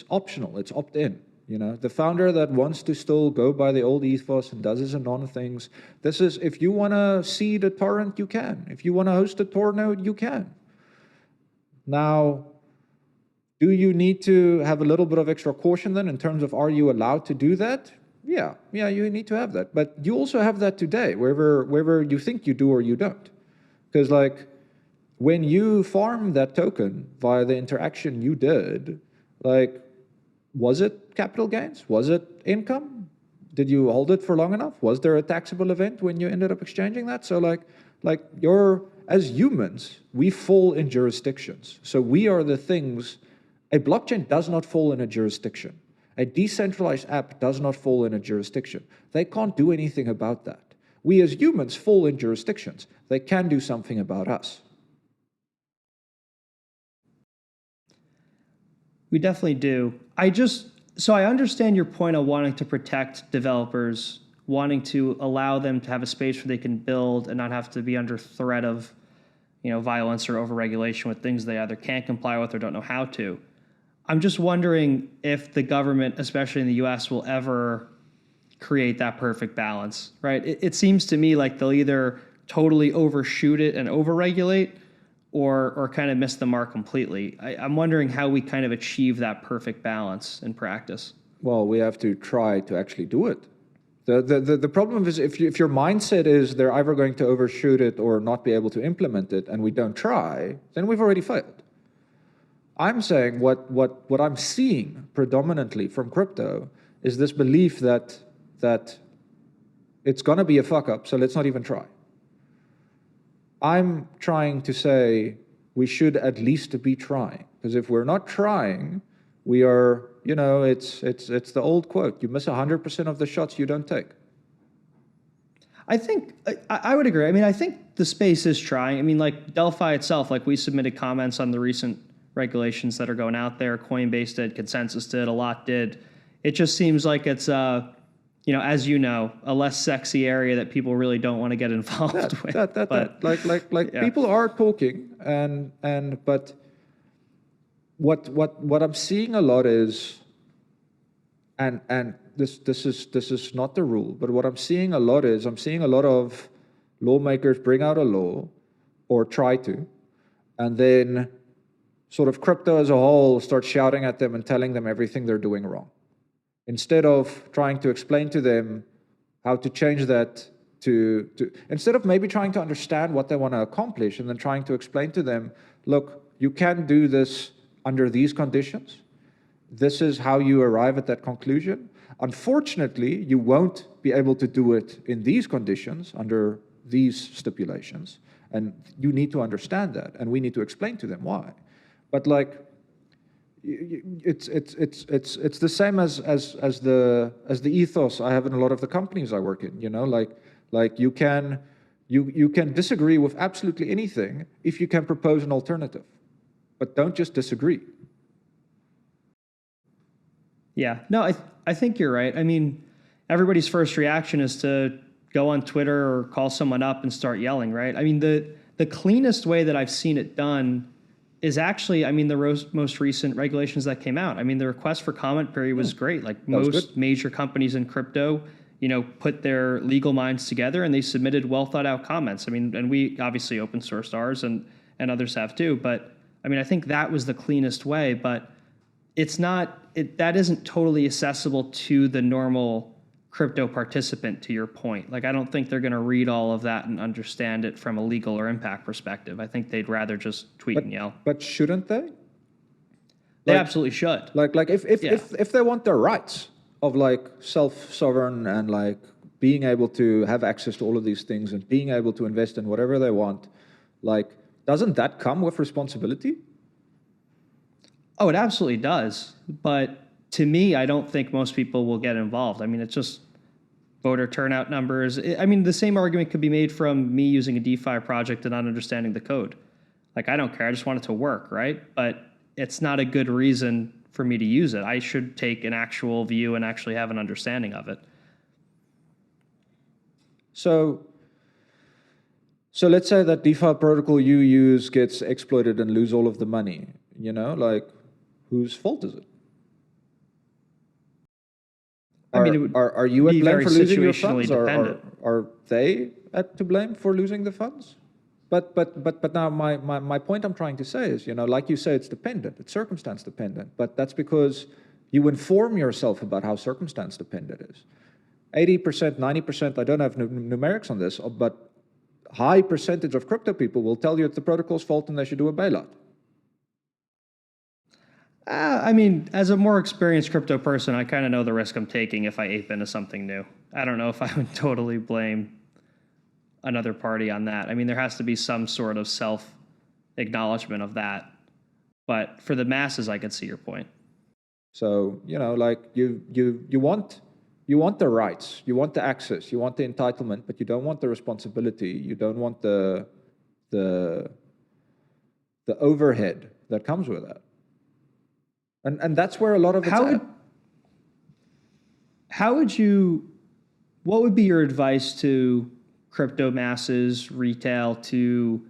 optional. It's opt-in. You know, the founder that wants to still go by the old ethos and does his anon things. This is, if you want to seed a torrent, you can. If you want to host a Tor node, you can. Now, do you need to have a little bit of extra caution then in terms of, are you allowed to do that? Yeah, you need to have that. But you also have that today, wherever you think you do or you don't. Because like, when you farm that token via the interaction you did, like, was it capital gains? Was it income? Did you hold it for long enough? Was there a taxable event when you ended up exchanging that? So like as humans, we fall in jurisdictions. So we are the things, a blockchain does not fall in a jurisdiction. A decentralized app does not fall in a jurisdiction. They can't do anything about that. We as humans fall in jurisdictions. They can do something about us. We definitely do. So I understand your point on wanting to protect developers, wanting to allow them to have a space where they can build and not have to be under threat of, violence or overregulation with things they either can't comply with or don't know how to. I'm just wondering if the government, especially in the US, will ever create that perfect balance, right? It seems to me like they'll either totally overshoot it and overregulate or kind of miss the mark completely. I'm wondering how we kind of achieve that perfect balance in practice. Well, we have to try to actually do it. The problem is if your mindset is they're either going to overshoot it or not be able to implement it, and we don't try, then we've already failed. I'm saying what I'm seeing predominantly from crypto is this belief that it's going to be a fuck up, so let's not even try. I'm trying to say we should at least be trying, because if we're not trying, we are, it's the old quote, you miss 100% of the shots you don't take. I think I would agree. I mean, I think the space is trying. I mean, like Delphi itself, like we submitted comments on the recent regulations that are going out there. Coinbase did, Consensus did, a lot did. It just seems like it's, as a less sexy area that people really don't want to get involved with. Yeah. People are talking, but what I'm seeing a lot is, and this is not the rule, but what I'm seeing a lot is I'm seeing a lot of lawmakers bring out a law or try to, and then sort of crypto as a whole starts shouting at them and telling them everything they're doing wrong, instead of trying to explain to them how to change that instead of maybe trying to understand what they want to accomplish and then trying to explain to them, look, you can do this under these conditions. This is how you arrive at that conclusion. Unfortunately, you won't be able to do it in these conditions under these stipulations, and you need to understand that, and we need to explain to them why. But it's the same as the ethos I have in a lot of the companies I work in. You can disagree with absolutely anything if you can propose an alternative, but don't just disagree. Yeah, no, I think you're right. I mean, everybody's first reaction is to go on Twitter or call someone up and start yelling, right? I mean, the cleanest way that I've seen it done is actually, the most recent regulations that came out. I mean, the request for comment period was great. Like most major companies in crypto, put their legal minds together and they submitted well thought out comments. I mean, and we obviously open sourced ours and others have too. But I think that was the cleanest way, but that isn't totally accessible to the normal crypto participant, to your point. Like, I don't think they're going to read all of that and understand it from a legal or impact perspective. I think they'd rather just tweet and yell. But shouldn't they? They absolutely should. If they want their rights of self-sovereign and being able to have access to all of these things and being able to invest in whatever they want, doesn't that come with responsibility? Oh, it absolutely does. But to me, I don't think most people will get involved. I mean, it's just voter turnout numbers. The same argument could be made from me using a DeFi project and not understanding the code. I don't care. I just want it to work, right? But it's not a good reason for me to use it. I should take an actual view and actually have an understanding of it. So let's say that DeFi protocol you use gets exploited and lose all of the money. Whose fault is it? Are you at blame for losing your funds, or are they to blame for losing the funds? But now my point I'm trying to say is, like you say, it's dependent, it's circumstance dependent, but that's because you inform yourself about how circumstance dependent it is. 80%, 90%, I don't have numerics on this, but high percentage of crypto people will tell you it's the protocol's fault and they should do a bailout. As a more experienced crypto person, I kind of know the risk I'm taking if I ape into something new. I don't know if I would totally blame another party on that. There has to be some sort of self-acknowledgement of that. But for the masses, I could see your point. So, you want You want the rights, you want the access, you want the entitlement, but you don't want the responsibility. You don't want the overhead that comes with that. And that's where a lot of it's at. What would be your advice to crypto masses, retail, to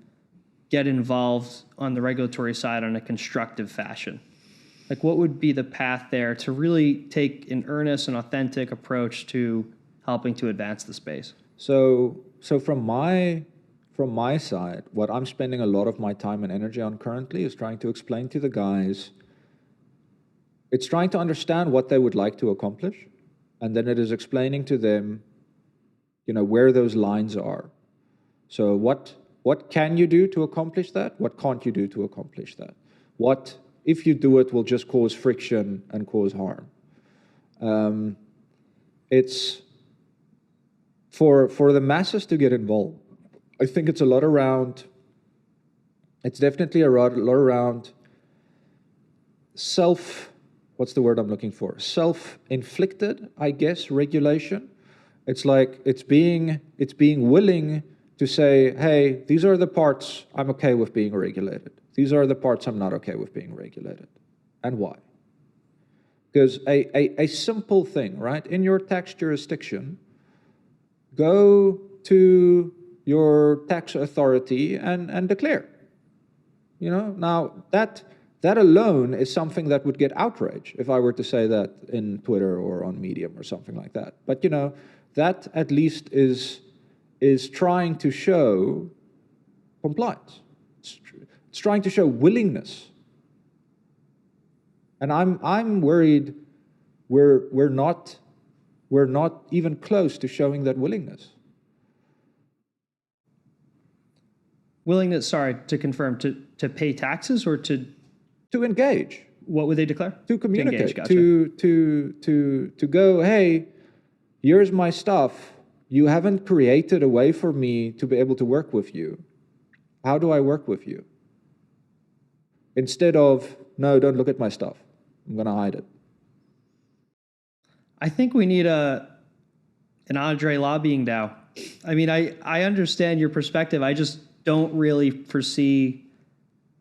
get involved on the regulatory side in a constructive fashion? Like, what would be the path there to really take an earnest and authentic approach to helping to advance the space? So from my side, what I'm spending a lot of my time and energy on currently is trying to explain to the guys, it's trying to understand what they would like to accomplish, and then it is explaining to them, where those lines are. So what can you do to accomplish that? What can't you do to accomplish that? What, if you do it, will just cause friction and cause harm? It's for the masses to get involved. I think it's definitely a lot around what's the word I'm looking for? Self-inflicted, I guess, regulation. It's like it's being willing to say, hey, these are the parts I'm okay with being regulated. These are the parts I'm not okay with being regulated. And why? Because a simple thing, right? In your tax jurisdiction, go to your tax authority and declare. Now that alone is something that would get outrage if I were to say that in Twitter or on Medium or something like that. But that at least is trying to show compliance. It's trying to show willingness. And I'm worried we're not even close to showing that willingness. Willingness, sorry, to confirm, to pay taxes or to engage. What would they declare? To communicate. To engage, gotcha. To go, hey, here's my stuff. You haven't created a way for me to be able to work with you. How do I work with you? Instead of, no, don't look at my stuff. I'm going to hide it. I think we need an Andre lobbying DAO. I mean, I understand your perspective. I just don't really foresee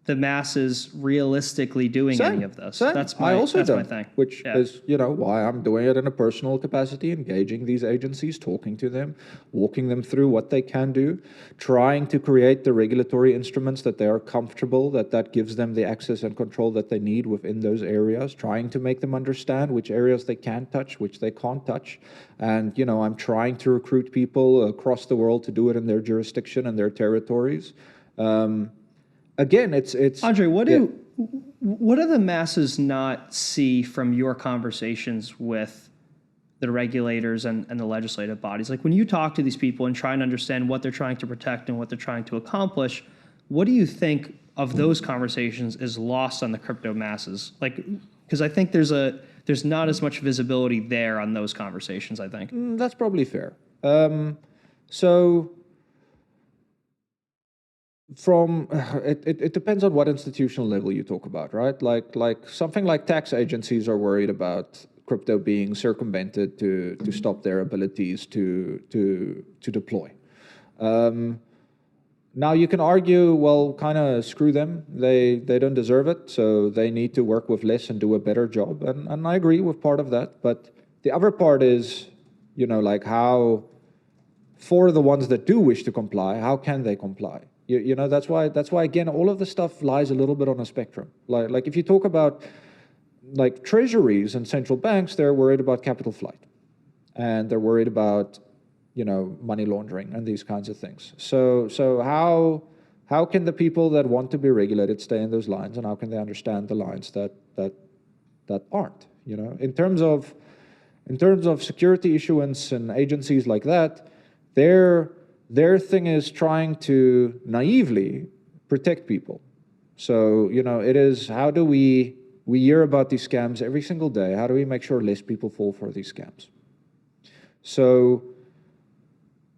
the masses realistically doing any of this. That's my thing. Which is, why I'm doing it in a personal capacity, engaging these agencies, talking to them, walking them through what they can do, trying to create the regulatory instruments that they are comfortable, that gives them the access and control that they need within those areas, trying to make them understand which areas they can touch, which they can't touch. And, I'm trying to recruit people across the world to do it in their jurisdiction and their territories. Again, it's Andre, what do the masses not see from your conversations with the regulators and the legislative bodies? Like, when you talk to these people and try and understand what they're trying to protect and what they're trying to accomplish, what do you think of those conversations is lost on the crypto masses? Like, because I think there's not as much visibility there on those conversations, I think. That's probably fair. So it depends on what institutional level you talk about, right? Like something like tax agencies are worried about crypto being circumvented to stop their abilities to deploy. Now you can argue, well, kind of screw them. They don't deserve it, so they need to work with less and do a better job. And I agree with part of that. But the other part is, like how, for the ones that do wish to comply, how can they comply? That's why again, all of the stuff lies a little bit on a spectrum. Like if you talk about like treasuries and central banks, they're worried about capital flight, and they're worried about money laundering and these kinds of things. So how can the people that want to be regulated stay in those lines, and how can they understand the lines that aren't? In terms of security issuance and agencies like that, their thing is trying to naively protect people. So, it is, how do we hear about these scams every single day. How do we make sure less people fall for these scams? So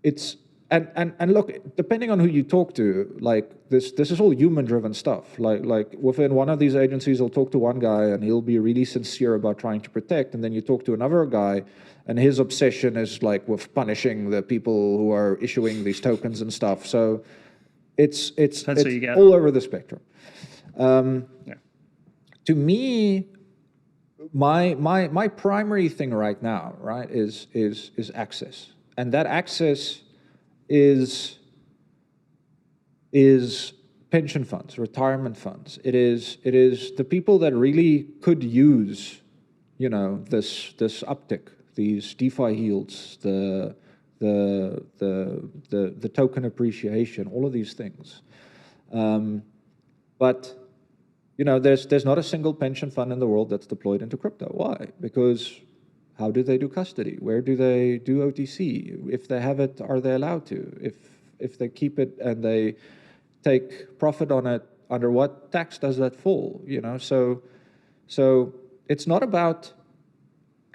it's And look, depending on who you talk to, like this is all human-driven stuff. Like within one of these agencies, I'll talk to one guy and he'll be really sincere about trying to protect, and then you talk to another guy, and his obsession is like with punishing the people who are issuing these tokens and stuff. So it's all over the spectrum. To me, my primary thing right now, right, is access, and that access is pension funds, retirement funds. It is the people that really could use, this uptick, these DeFi yields, the token appreciation, all of these things. But there's not a single pension fund in the world that's deployed into crypto. Why? Because how do they do custody? Where do they do OTC? If they have it, are they allowed to? If they keep it and they take profit on it, under what tax does that fall? So it's not about,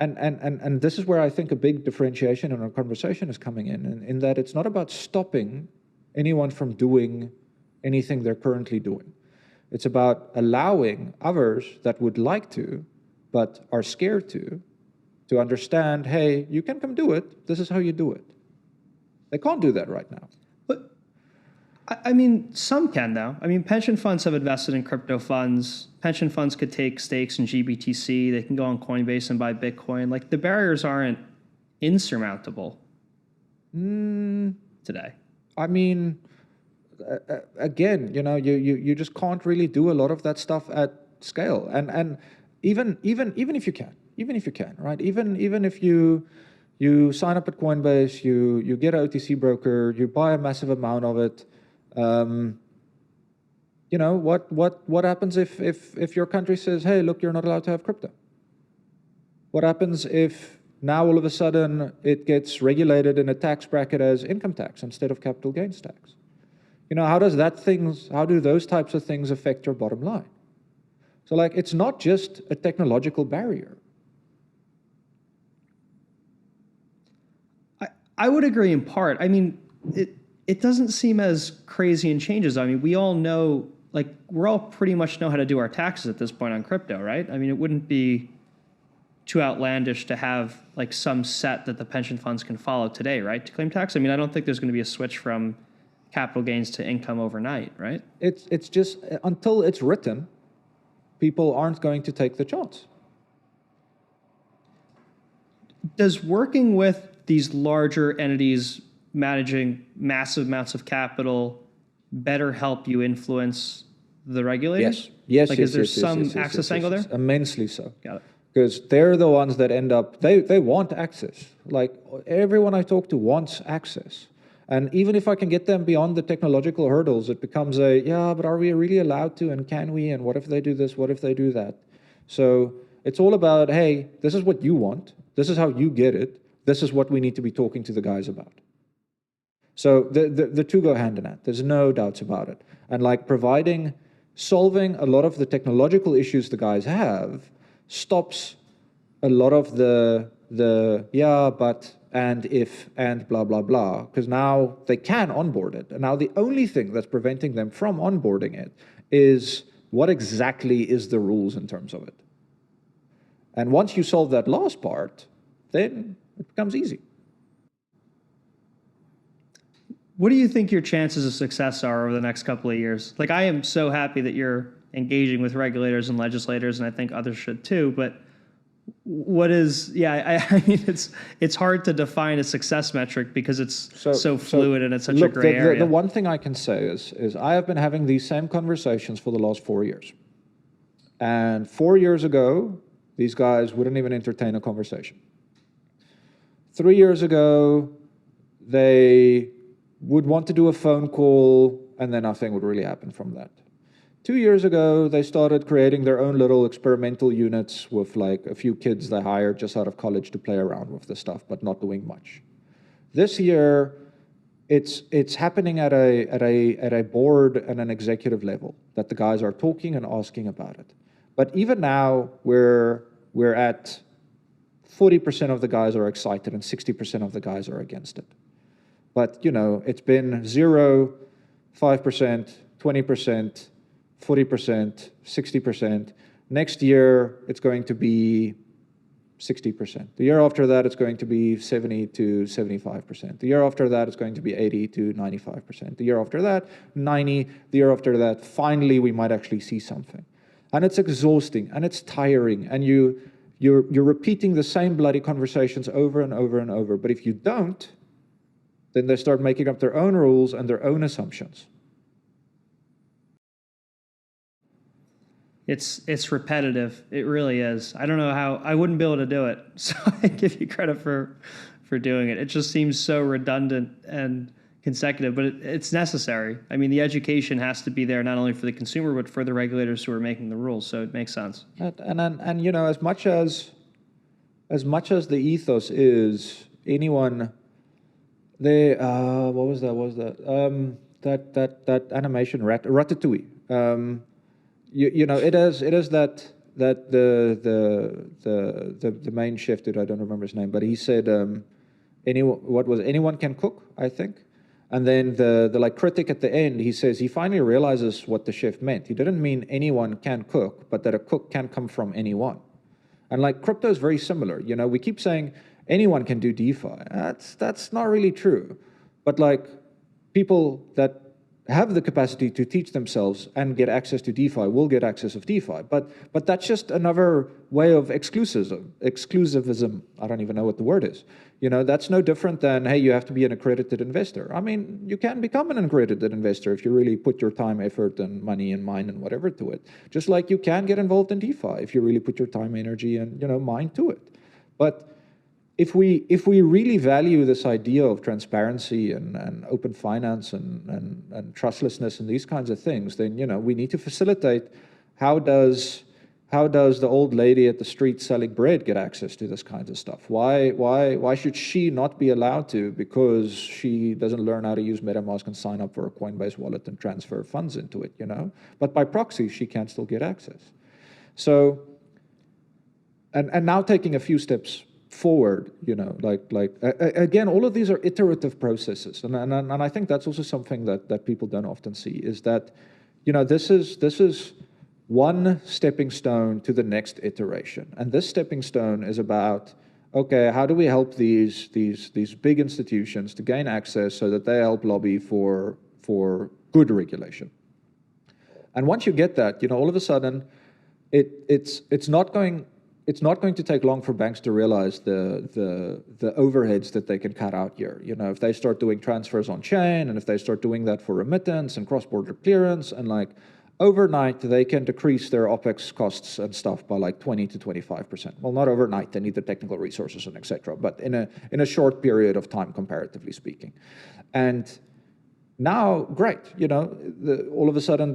and this is where I think a big differentiation in our conversation is coming in that it's not about stopping anyone from doing anything they're currently doing. It's about allowing others that would like to, but are scared to understand, hey, you can come do it. This is how you do it. They can't do that right now. But, I mean, some can, though. I mean, pension funds have invested in crypto funds. Pension funds could take stakes in GBTC. They can go on Coinbase and buy Bitcoin. Like, the barriers aren't insurmountable today. I mean, again, you just can't really do a lot of that stuff at scale. And even if you can, right? Even if you sign up at Coinbase, you get an OTC broker, you buy a massive amount of it. What happens if your country says, hey, look, you're not allowed to have crypto? What happens if now all of a sudden it gets regulated in a tax bracket as income tax instead of capital gains tax? How do those types of things affect your bottom line? So like, it's not just a technological barrier. I would agree in part. I mean, it doesn't seem as crazy in changes. I mean, we all know, like, we're all pretty much know how to do our taxes at this point on crypto, right? I mean, it wouldn't be too outlandish to have like some set that the pension funds can follow today, right, to claim tax. I mean, I don't think there's going to be a switch from capital gains to income overnight, right? It's just, until it's written, people aren't going to take the chance. Does working with these larger entities managing massive amounts of capital better help you influence the regulators? Yes. Like, is there some access angle there? Immensely so. Got it. Because they're the ones that end up, they want access. Like, everyone I talk to wants access. And even if I can get them beyond the technological hurdles, it becomes but are we really allowed to, and can we, and what if they do this, what if they do that? So it's all about, hey, this is what you want, this is how you get it, this is what we need to be talking to the guys about. So the two go hand in hand, there's no doubts about it. And like solving a lot of the technological issues the guys have stops a lot of the but, and if, and blah, blah, blah, because now they can onboard it. And now the only thing that's preventing them from onboarding it is what exactly is the rules in terms of it. And once you solve that last part, then it becomes easy. What do you think your chances of success are over the next couple of years? Like, I am so happy that you're engaging with regulators and legislators, and I think others should too, but what is, I mean, it's hard to define a success metric because it's so fluid and it's such a gray area. The one thing I can say is I have been having these same conversations for the last 4 years. And 4 years ago, these guys wouldn't even entertain a conversation. 3 years ago, they would want to do a phone call and then nothing would really happen from that. 2 years ago, they started creating their own little experimental units with like a few kids they hired just out of college to play around with the stuff, but not doing much. This year, it's happening at a board and an executive level that the guys are talking and asking about it. But even now, we're at 40% of the guys are excited and 60% of the guys are against it. But, it's been 0, 5%, 20%, 40%, 60%. Next year, it's going to be 60%. The year after that, it's going to be 70 to 75%. The year after that, it's going to be 80 to 95%. The year after that, 90. The year after that, finally, we might actually see something. And it's exhausting, and it's tiring, and you're repeating the same bloody conversations over and over and over. But if you don't, then they start making up their own rules and their own assumptions. It's repetitive. It really is. I don't know how I wouldn't be able to do it. So I give you credit for doing it. It just seems so redundant and consecutive, but it's necessary. I mean, the education has to be there not only for the consumer but for the regulators who are making the rules. So it makes sense. And as much as the ethos is anyone, what was that? That animation Ratatouille. It is that the main chef, dude, I don't remember his name, but he said, anyone can cook, I think. And then the critic at the end, he says he finally realizes what the chef meant. He didn't mean anyone can cook, but that a cook can come from anyone. And crypto is very similar. We keep saying anyone can do DeFi. That's not really true. But people that have the capacity to teach themselves and get access to DeFi will get access of DeFi. But that's just another way of exclusivism. I don't even know what the word is. That's no different than, hey, you have to be an accredited investor. I mean, you can become an accredited investor if you really put your time, effort, and money and mind and whatever to it. Just like you can get involved in DeFi if you really put your time, energy, and mind to it. But if we really value this idea of transparency and open finance and trustlessness and these kinds of things, then we need to facilitate how does the old lady at the street selling bread get access to this kind of stuff? Why should she not be allowed to because she doesn't learn how to use MetaMask and sign up for a Coinbase wallet and transfer funds into it, But by proxy, she can still get access. So, and now taking a few steps forward, again, all of these are iterative processes, and I think that's also something that people don't often see is that, this is one stepping stone to the next iteration, and this stepping stone is about, okay, how do we help these big institutions to gain access so that they help lobby for good regulation, and once you get that, all of a sudden, it's not going to take long for banks to realize the overheads that they can cut out here. If they start doing transfers on chain, and if they start doing that for remittance and cross-border clearance, and overnight they can decrease their OPEX costs and stuff by 20 to 25%. Well, not overnight, they need the technical resources and etc. But in a short period of time, comparatively speaking. And now, great, all of a sudden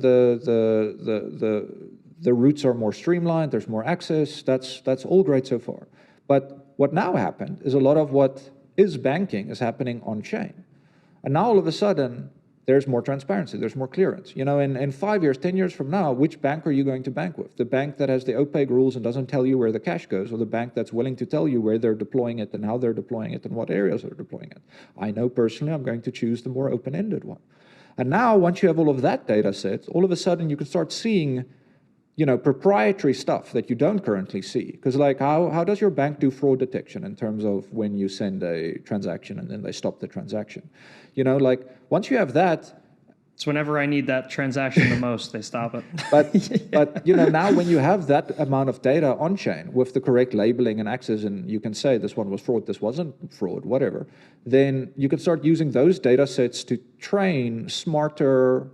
the routes are more streamlined, there's more access, that's all great so far. But what now happened is a lot of what is banking is happening on chain. And now all of a sudden, there's more transparency, there's more clearance. In 5 years, 10 years from now, which bank are you going to bank with? The bank that has the opaque rules and doesn't tell you where the cash goes, or the bank that's willing to tell you where they're deploying it and how they're deploying it and what areas they're deploying it? I know personally I'm going to choose the more open-ended one. And now, once you have all of that data set, all of a sudden you can start seeing proprietary stuff that you don't currently see. Because how does your bank do fraud detection in terms of when you send a transaction and then they stop the transaction? Once you have that, it's whenever I need that transaction the most, they stop it. But now when you have that amount of data on chain with the correct labeling and access, and you can say this one was fraud, this wasn't fraud, whatever, then you can start using those data sets to train smarter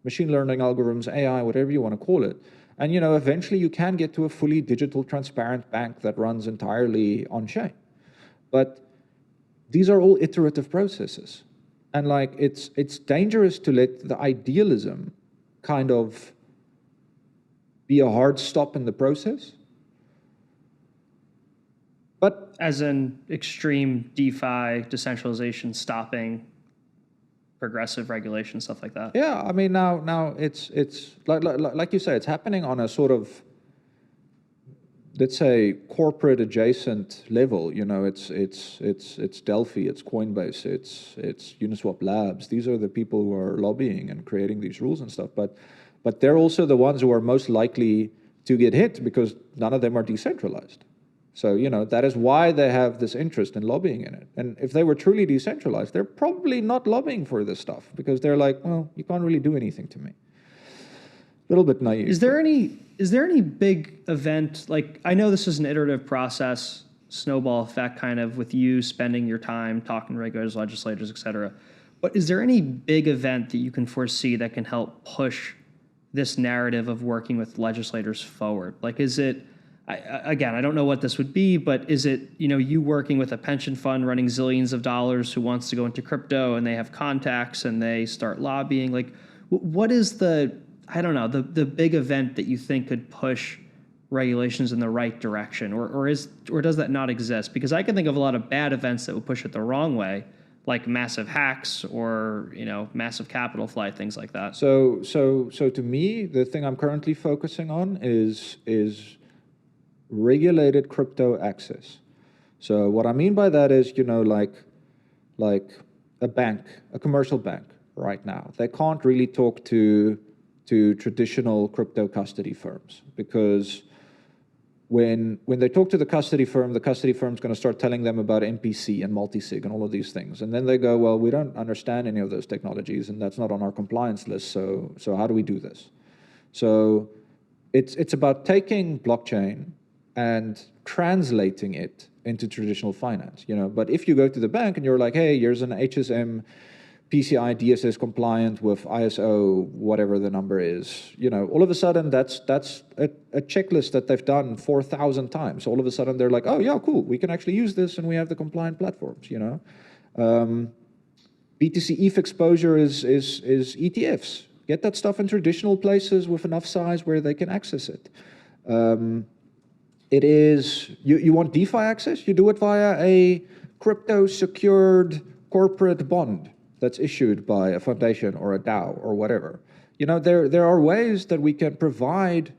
machine learning algorithms, AI, whatever you want to call it. And eventually you can get to a fully digital, transparent bank that runs entirely on chain. But these are all iterative processes. And it's dangerous to let the idealism kind of be a hard stop in the process. But as in extreme DeFi, decentralization, stopping progressive regulation, stuff like that. Yeah, I mean now it's like you say, it's happening on a sort of let's say, corporate adjacent level. It's Delphi, it's Coinbase, it's Uniswap Labs. These are the people who are lobbying and creating these rules and stuff. But they're also the ones who are most likely to get hit because none of them are decentralized. So, that is why they have this interest in lobbying in it. And if they were truly decentralized, they're probably not lobbying for this stuff because they're like, well, you can't really do anything to me. A little bit naive. Is there any big event, like, I know this is an iterative process, snowball effect kind of, with you spending your time talking to regulators, legislators, et cetera. But is there any big event that you can foresee that can help push this narrative of working with legislators forward? Like, is it, again, I don't know what this would be, but is it, you working with a pension fund running zillions of dollars who wants to go into crypto and they have contacts and they start lobbying? Like, what is the big event that you think could push regulations in the right direction, or does that not exist? Because I can think of a lot of bad events that would push it the wrong way, like massive hacks or massive capital flight, things like that. So to me, the thing I'm currently focusing on is regulated crypto access. So what I mean by that is, like a bank, a commercial bank right now, they can't really talk to traditional crypto custody firms because when they talk to the custody firm's going to start telling them about MPC and multisig and all of these things. And then they go, well, we don't understand any of those technologies and that's not on our compliance list. So how do we do this? So it's about taking blockchain and translating it into traditional finance, But if you go to the bank and you're like, hey, here's an HSM PCI DSS compliant with ISO, whatever the number is, all of a sudden that's a checklist that they've done 4,000 times. So all of a sudden they're like, oh yeah, cool, we can actually use this and we have the compliant platforms, BTC ETH exposure is ETFs. Get that stuff in traditional places with enough size where they can access it. It is, you want DeFi access? You do it via a crypto secured corporate bond that's issued by a foundation or a DAO or whatever. There are ways that we can provide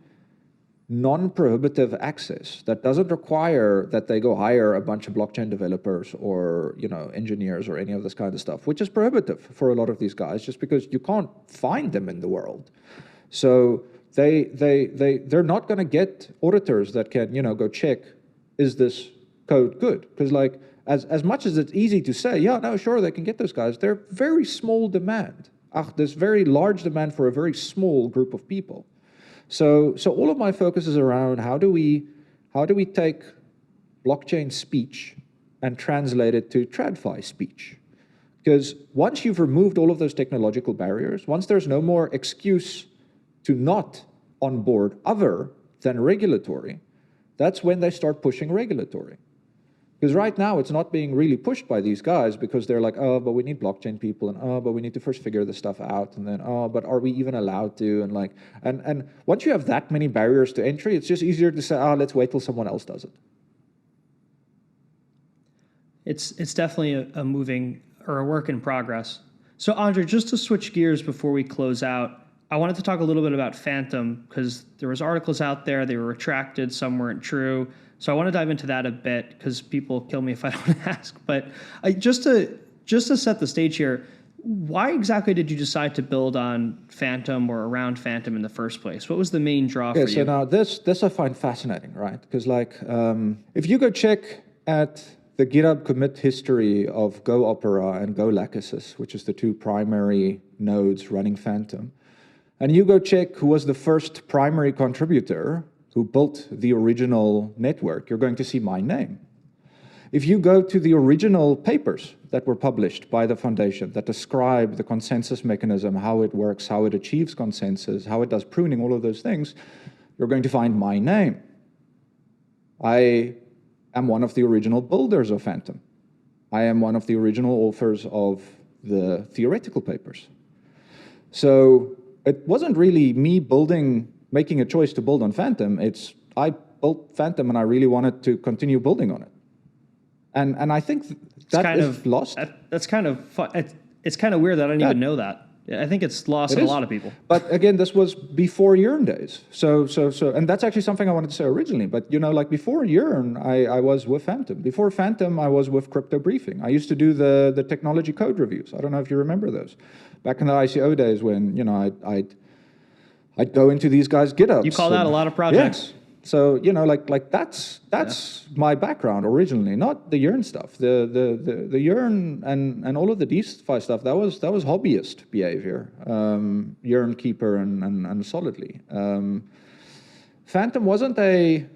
non-prohibitive access that doesn't require that they go hire a bunch of blockchain developers or engineers or any of this kind of stuff, which is prohibitive for a lot of these guys just because you can't find them in the world. So they're not going to get auditors that can go check, is this code good? Because as much as it's easy to say, yeah, no, sure, they can get those guys, they're very small demand. There's very large demand for a very small group of people. So all of my focus is around how do we take blockchain speech and translate it to TradFi speech? Because once you've removed all of those technological barriers, once there's no more excuse to not onboard other than regulatory, that's when they start pushing regulatory. Because right now it's not being really pushed by these guys because they're like, oh, but we need blockchain people, and oh, but we need to first figure this stuff out, and then oh, but are we even allowed to? And once you have that many barriers to entry, it's just easier to say, oh, let's wait till someone else does it. It's definitely a moving or a work in progress. So Andre, just to switch gears before we close out, I wanted to talk a little bit about Fantom because there was articles out there, they were retracted, some weren't true. So I want to dive into that a bit because people kill me if I don't ask. But just to set the stage here, why exactly did you decide to build on Fantom or around Fantom in the first place? What was the main draw for you? So now this I find fascinating, right? Because if you go check at the GitHub commit history of Go Opera and Go Lachesis, which is the two primary nodes running Fantom, and you go check who was the first primary contributor who built the original network, you're going to see my name. If you go to the original papers that were published by the foundation that describe the consensus mechanism, how it works, how it achieves consensus, how it does pruning, all of those things, you're going to find my name. I am one of the original builders of Fantom. I am one of the original authors of the theoretical papers. So it wasn't really me making a choice to build on Fantom. I built Fantom and I really wanted to continue building on it. And I think that is lost. That's kind of fun. It's kind of weird that I didn't even know that. I think it's lost It on a is. lot of people. But again, this was before Yearn days. So, and that's actually something I wanted to say originally. But like before Yearn, I was with Fantom. Before Fantom, I was with Crypto Briefing. I used to do the technology code reviews. I don't know if you remember those. Back in the ICO days when, I'd go into these guys' GitHubs. You called out a lot of projects. Yeah. So, like that's my background originally, not the Yearn stuff. The Yearn and all of the DeFi stuff, that was hobbyist behavior. Yearn, Keeper, and Solidly. Fantom wasn't a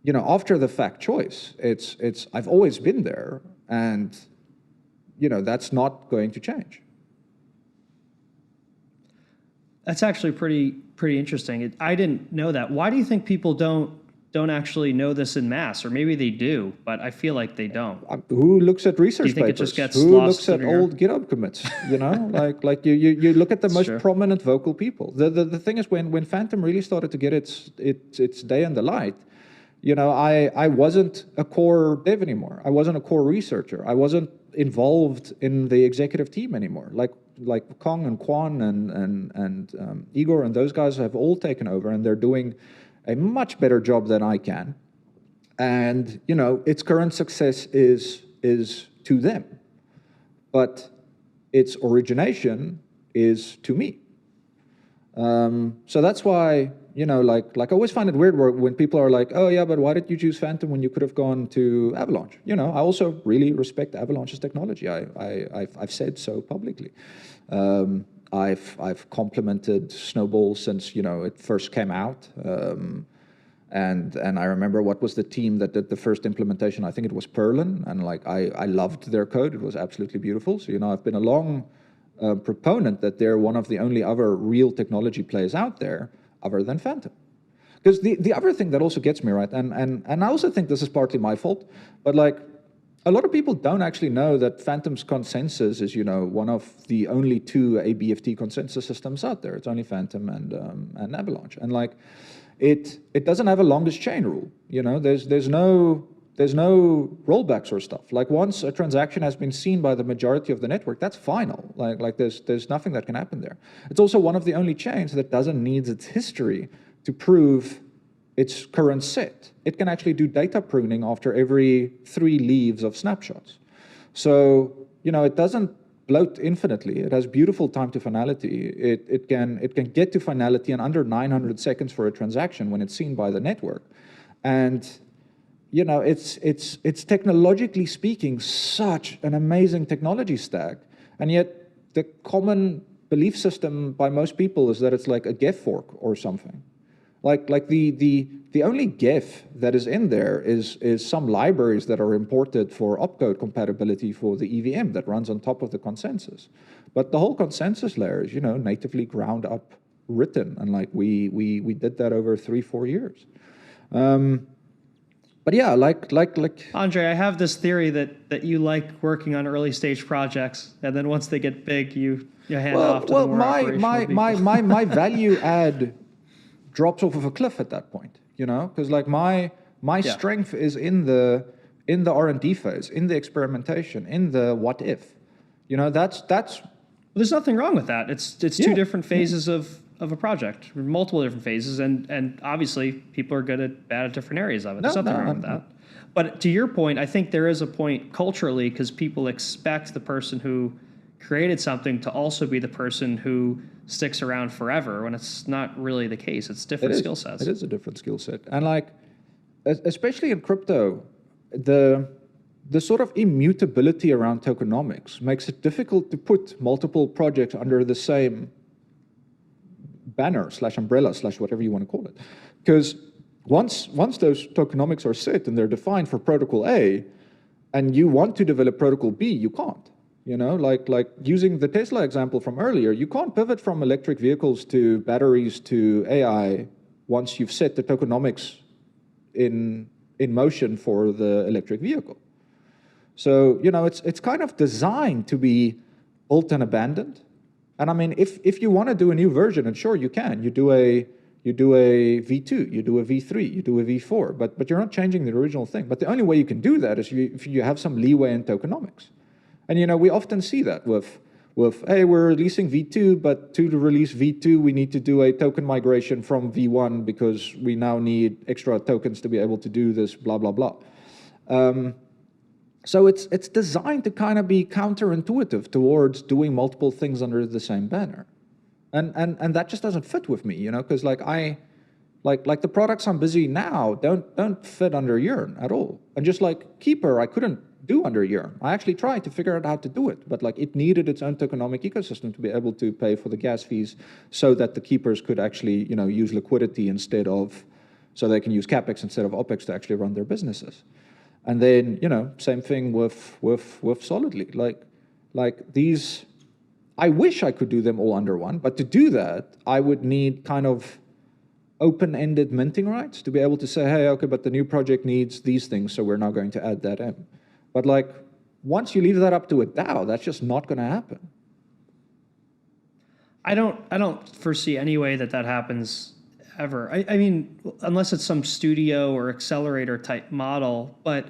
after the fact choice. It's I've always been there, and that's not going to change. That's actually pretty interesting. I didn't know that. Why do you think people don't actually know this in mass? Or maybe they do, but I feel like they don't. Who looks at research Do you think papers? it just gets Who lost looks at old GitHub commits? Like you look at the most prominent vocal people. The thing is when Fantom really started to get its day in the light, I wasn't a core dev anymore. I wasn't a core researcher. I wasn't involved in the executive team anymore. Like Kong and Quan and Igor and those guys have all taken over, and they're doing a much better job than I can. And its current success is to them, but its origination is to me. So that's why I always find it weird when people are like, oh yeah, but why did you choose Fantom when you could have gone to Avalanche? I also really respect Avalanche's technology. I've said so publicly. I've complimented Snowball since it first came out. And I remember what was the team that did the first implementation. I think it was Perlin, and I loved their code. It was absolutely beautiful. So I've been a long proponent that they're one of the only other real technology players out there other than Fantom. Because the other thing that also gets me, right, and I also think this is partly my fault, but a lot of people don't actually know that Fantom's consensus is, one of the only two ABFT consensus systems out there. It's only Fantom and Avalanche. And it doesn't have a longest chain rule. There's no rollbacks or stuff. Once a transaction has been seen by the majority of the network, that's final. There's nothing that can happen there. It's also one of the only chains that doesn't need its history to prove its current set. It can actually do data pruning after every 3 leaves of snapshots. So, it doesn't bloat infinitely. It has beautiful time to finality. It can get to finality in under 900 seconds for a transaction when it's seen by the network. And it's technologically speaking such an amazing technology stack, and yet the common belief system by most people is that it's like a Geth fork or something. The only Geth that is in there is some libraries that are imported for opcode compatibility for the EVM that runs on top of the consensus. But the whole consensus layer is natively ground up written, and we did that over 3-4 years. But yeah, Andre, I have this theory that you like working on early stage projects, and then once they get big, you hand off to the more operational people. my value add drops off of a cliff at that point, because my strength is in the R&D phase, in the experimentation, in the what if, that's. Well, there's nothing wrong with that. It's two different phases of a project, multiple different phases, and obviously people are good at bad at different areas of it. There's nothing wrong with that. But to your point, I think there is a point culturally, because people expect the person who created something to also be the person who sticks around forever, when it's not really the case. It's different skill sets. It is a different skill set. And especially in crypto, the sort of immutability around tokenomics makes it difficult to put multiple projects under the same banner / umbrella / whatever you want to call it. Because once those tokenomics are set and they're defined for protocol A, and you want to develop protocol B, you can't. Like using the Tesla example from earlier, you can't pivot from electric vehicles to batteries to AI once you've set the tokenomics in motion for the electric vehicle. So, it's kind of designed to be built and abandoned. And I mean, if you want to do a new version, and sure you can, you do a V2, you do a V3, you do a V4, but you're not changing the original thing. But the only way you can do that is if you have some leeway in tokenomics. And we often see that with hey, we're releasing V2, but to release V2, we need to do a token migration from V1 because we now need extra tokens to be able to do this, blah, blah, blah. So it's designed to kind of be counterintuitive towards doing multiple things under the same banner. And that just doesn't fit with me, because like the products I'm busy now don't fit under Yearn at all. And just like Keeper, I couldn't do under Yearn. I actually tried to figure out how to do it, but like it needed its own tokenomic ecosystem to be able to pay for the gas fees so that the keepers could actually, use liquidity instead of, so they can use CapEx instead of OpEx to actually run their businesses. And then, same thing with Solidly. Like these, I wish I could do them all under one, but to do that, I would need kind of open-ended minting rights to be able to say, hey, okay, but the new project needs these things, so we're now going to add that in. But like, once you leave that up to a DAO, that's just not going to happen. I don't foresee any way that happens ever. I mean, unless it's some studio or accelerator type model. But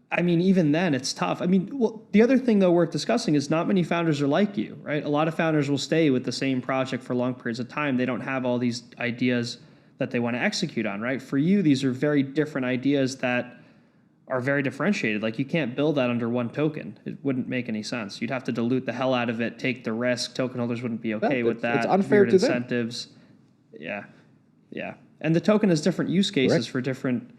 I mean, even then, it's tough. I mean, well, the other thing though worth discussing is not many founders are like you, right? A lot of founders will stay with the same project for long periods of time. They don't have all these ideas that they want to execute on, right? For you, these are very different ideas that are very differentiated. Like you can't build that under one token. It wouldn't make any sense. You'd have to dilute the hell out of it, take the risk. Token holders wouldn't be okay with that. It's unfair Weird to incentives. Them. Yeah. And the token has different use cases for different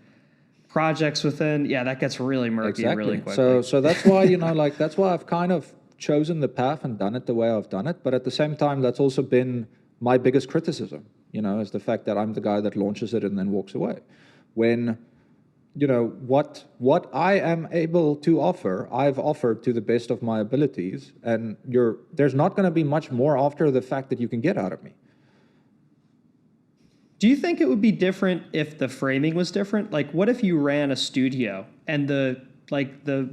projects within. Yeah, that gets really murky really quickly. So that's why, that's why I've kind of chosen the path and done it the way I've done it. But at the same time, that's also been my biggest criticism, is the fact that I'm the guy that launches it and then walks away. When what I am able to offer, I've offered to the best of my abilities, and there's not going to be much more after the fact that you can get out of me. Do you think it would be different if the framing was different? Like, what if you ran a studio and the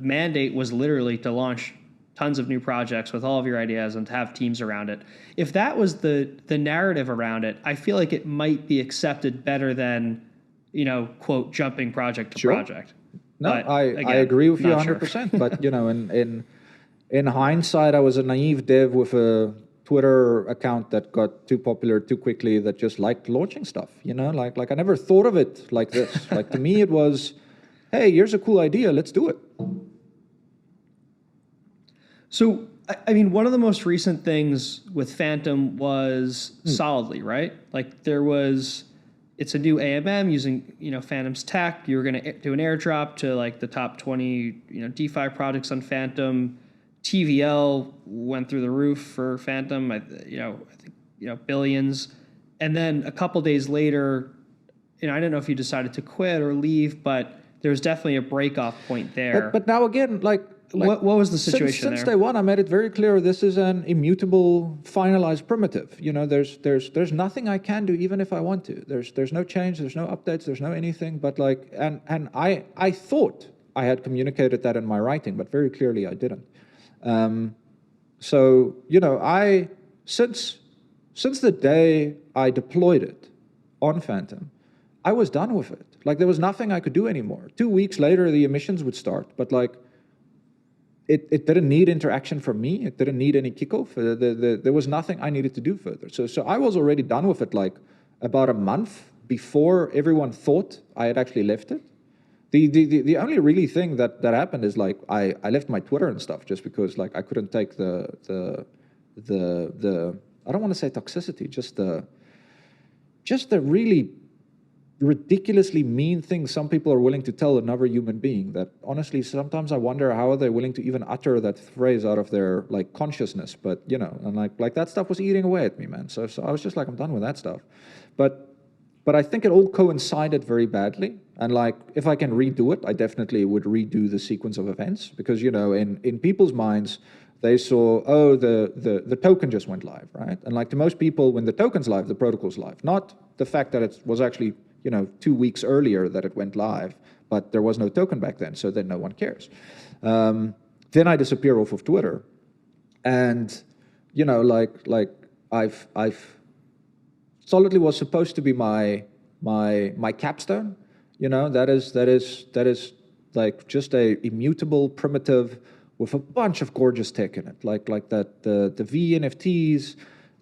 mandate was literally to launch tons of new projects with all of your ideas and to have teams around it? If that was the narrative around it, I feel like it might be accepted better than, quote, jumping project to project. No, I agree with you 100%. Sure. But, in hindsight, I was a naive dev with a Twitter account that got too popular too quickly that just liked launching stuff, like I never thought of it like this. Like to me, it was, hey, here's a cool idea, let's do it. So, I mean, one of the most recent things with Fantom was Solidly, right? Like it's a new AMM using, Fantom's tech. You were going to do an airdrop to like the top 20, DeFi projects on Fantom. TVL went through the roof for Fantom. I think, billions. And then a couple days later, I didn't know if you decided to quit or leave, but there was definitely a break-off point there. But now again, what was the situation since day one, I made it very clear this is an immutable, finalized primitive. There's nothing I can do even if I want to. There's no change, there's no updates, there's no anything. But and I thought I had communicated that in my writing, but very clearly I didn't. So I since the day I deployed it on Fantom, I was done with it. Like there was nothing I could do anymore. 2 weeks later, the emissions would start, but it didn't need interaction from me. It didn't need any kickoff. There was nothing I needed to do further. So I was already done with it about a month before everyone thought I had actually left it. The only really thing that happened is I left my Twitter and stuff just because I couldn't take the I don't want to say toxicity, just the really ridiculously mean things some people are willing to tell another human being that honestly sometimes I wonder how are they willing to even utter that phrase out of their consciousness. But and that stuff was eating away at me, man. So I was just I'm done with that stuff. But I think it all coincided very badly. And if I can redo it, I definitely would redo the sequence of events because, in people's minds, they saw, oh, the token just went live, right? And to most people, when the token's live, the protocol's live. Not the fact that it was actually, 2 weeks earlier that it went live, but there was no token back then, so then no one cares. Then I disappear off of Twitter. And, I've Solidly was supposed to be my capstone. That is just a immutable, primitive, with a bunch of gorgeous tech in it, like that the V NFTs,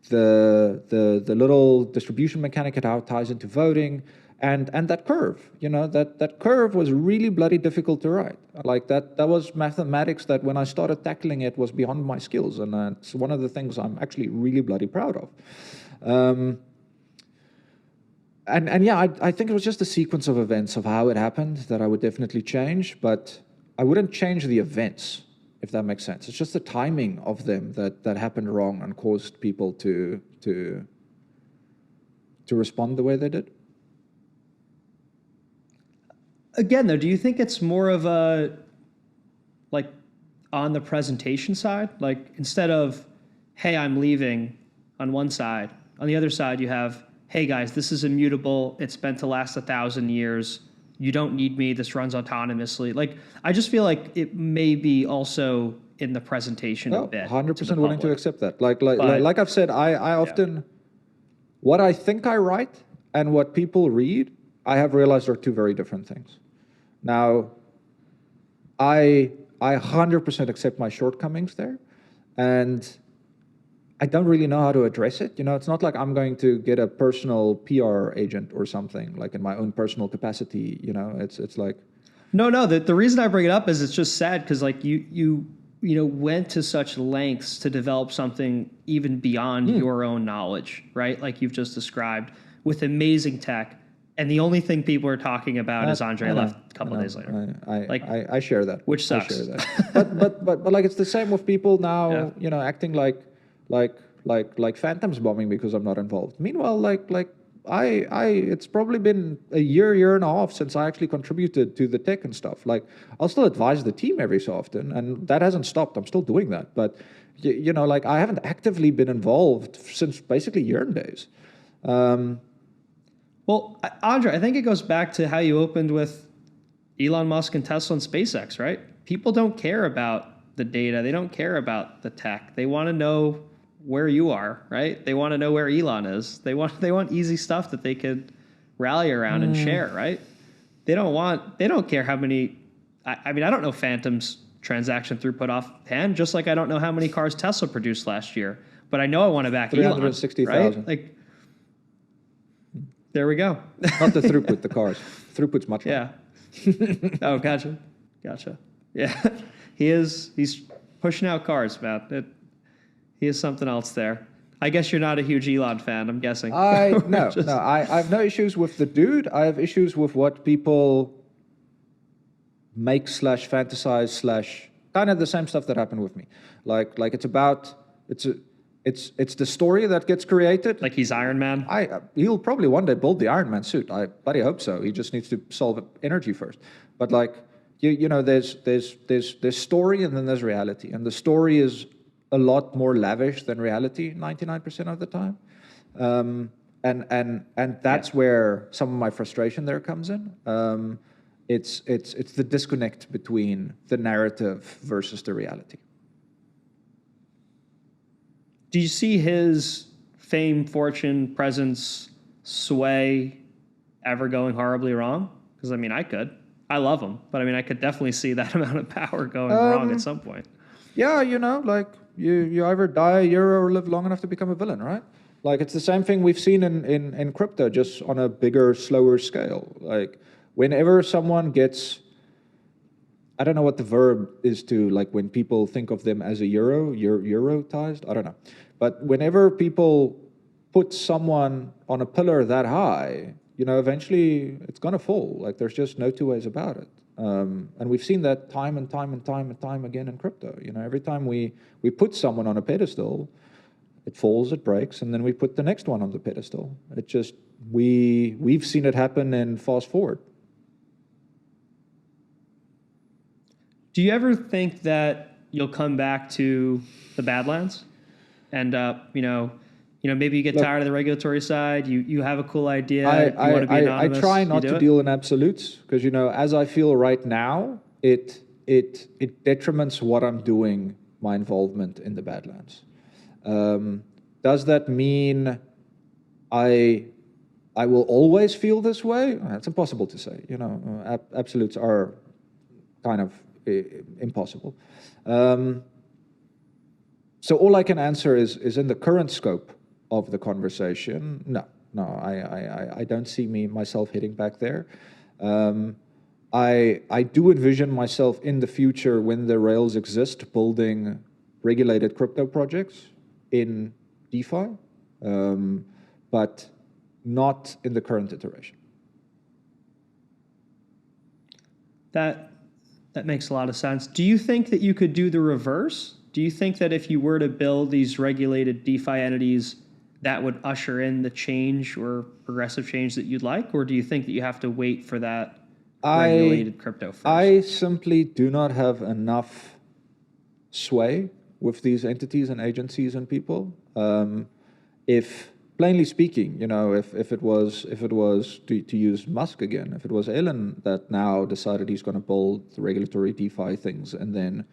the little distribution mechanic, and how it ties into voting, and that curve. That curve was really bloody difficult to write. Like that was mathematics that when I started tackling it was beyond my skills, and it's one of the things I'm actually really bloody proud of. And yeah, I think it was just a sequence of events of how it happened that I would definitely change, but I wouldn't change the events, if that makes sense. It's just the timing of them that happened wrong and caused people to respond the way they did. Again, though, do you think it's more of a, like, on the presentation side? Like, instead of, hey, I'm leaving on one side, on the other side you have, hey guys, this is immutable, it's meant to last 1,000 years, you don't need me, this runs autonomously. Like, I just feel like it may be also in the presentation a bit. 100% willing to accept that. Like I've said, I often, what I think I write and what people read, I have realized are two very different things. Now, I 100% accept my shortcomings there, and I don't really know how to address it. It's not like I'm going to get a personal PR agent or something, like in my own personal capacity. It's like... No. The reason I bring it up is it's just sad because like you went to such lengths to develop something even beyond your own knowledge, right? Like you've just described, with amazing tech. And the only thing people are talking about is Andre left a couple of days later. I share that. Which sucks. I share that. but like it's the same with people now, acting like Fantom's bombing because I'm not involved. Meanwhile, it's probably been a year and a half since I actually contributed to the tech and stuff. Like I'll still advise the team every so often, and that hasn't stopped. I'm still doing that. But I haven't actively been involved since basically Yearn days. Well, Andre, I think it goes back to how you opened with Elon Musk and Tesla and SpaceX, right? People don't care about the data. They don't care about the tech. They want to know where you are, right? They want to know where Elon is. They want easy stuff that they could rally around and share, right? They don't care how many, I mean, I don't know Fantom's transaction throughput offhand, just like I don't know how many cars Tesla produced last year, but I know I want to back Elon, 360,000. right? Like, there we go. Not the throughput, the cars. Throughput's much more. Yeah. Oh, gotcha. Yeah. He's pushing out cars, man. He is something else there. I guess you're not a huge Elon fan, I'm guessing. No. I have no issues with the dude. I have issues with what people make / fantasize / kind of the same stuff that happened with me. Like it's the story that gets created. Like he's Iron Man? He'll probably one day build the Iron Man suit. I bloody hope so. He just needs to solve energy first. But like, there's story and then there's reality. And the story is a lot more lavish than reality 99% of the time. And that's where some of my frustration there comes in. It's the disconnect between the narrative versus the reality. Do you see his fame, fortune, presence, sway ever going horribly wrong? Because, I mean, I could. I love him. But, I mean, I could definitely see that amount of power going wrong at some point. Yeah, like, you either die a hero or live long enough to become a villain, right? Like, it's the same thing we've seen in crypto, just on a bigger, slower scale. Like, whenever someone gets... I don't know what the verb is to, like, when people think of them as a eurotized. I don't know. But whenever people put someone on a pillar that high, eventually it's going to fall. Like, there's just no two ways about it. And we've seen that time and time again in crypto. Every time we put someone on a pedestal, it falls, it breaks, and then we put the next one on the pedestal. It just, we've seen it happen in fast forward. Do you ever think that you'll come back to the Badlands? And, maybe you get tired of the regulatory side, you have a cool idea, you want to be anonymous. I try not to deal in absolutes, because, as I feel right now, it detriments what I'm doing, my involvement in the Badlands. Does that mean I will always feel this way? It's impossible to say. Absolutes are kind of impossible. So all I can answer is in the current scope of the conversation, no, I don't see myself hitting back there. I do envision myself in the future, when the rails exist, building regulated crypto projects in DeFi, but not in the current iteration. That makes a lot of sense. Do you think that you could do the reverse? Do you think that if you were to build these regulated DeFi entities, that would usher in the change or progressive change that you'd like? Or do you think that you have to wait for that regulated crypto first? I simply do not have enough sway with these entities and agencies and people. If, plainly speaking, if it was to use Musk again, if it was Elon that now decided he's going to build regulatory DeFi things, and then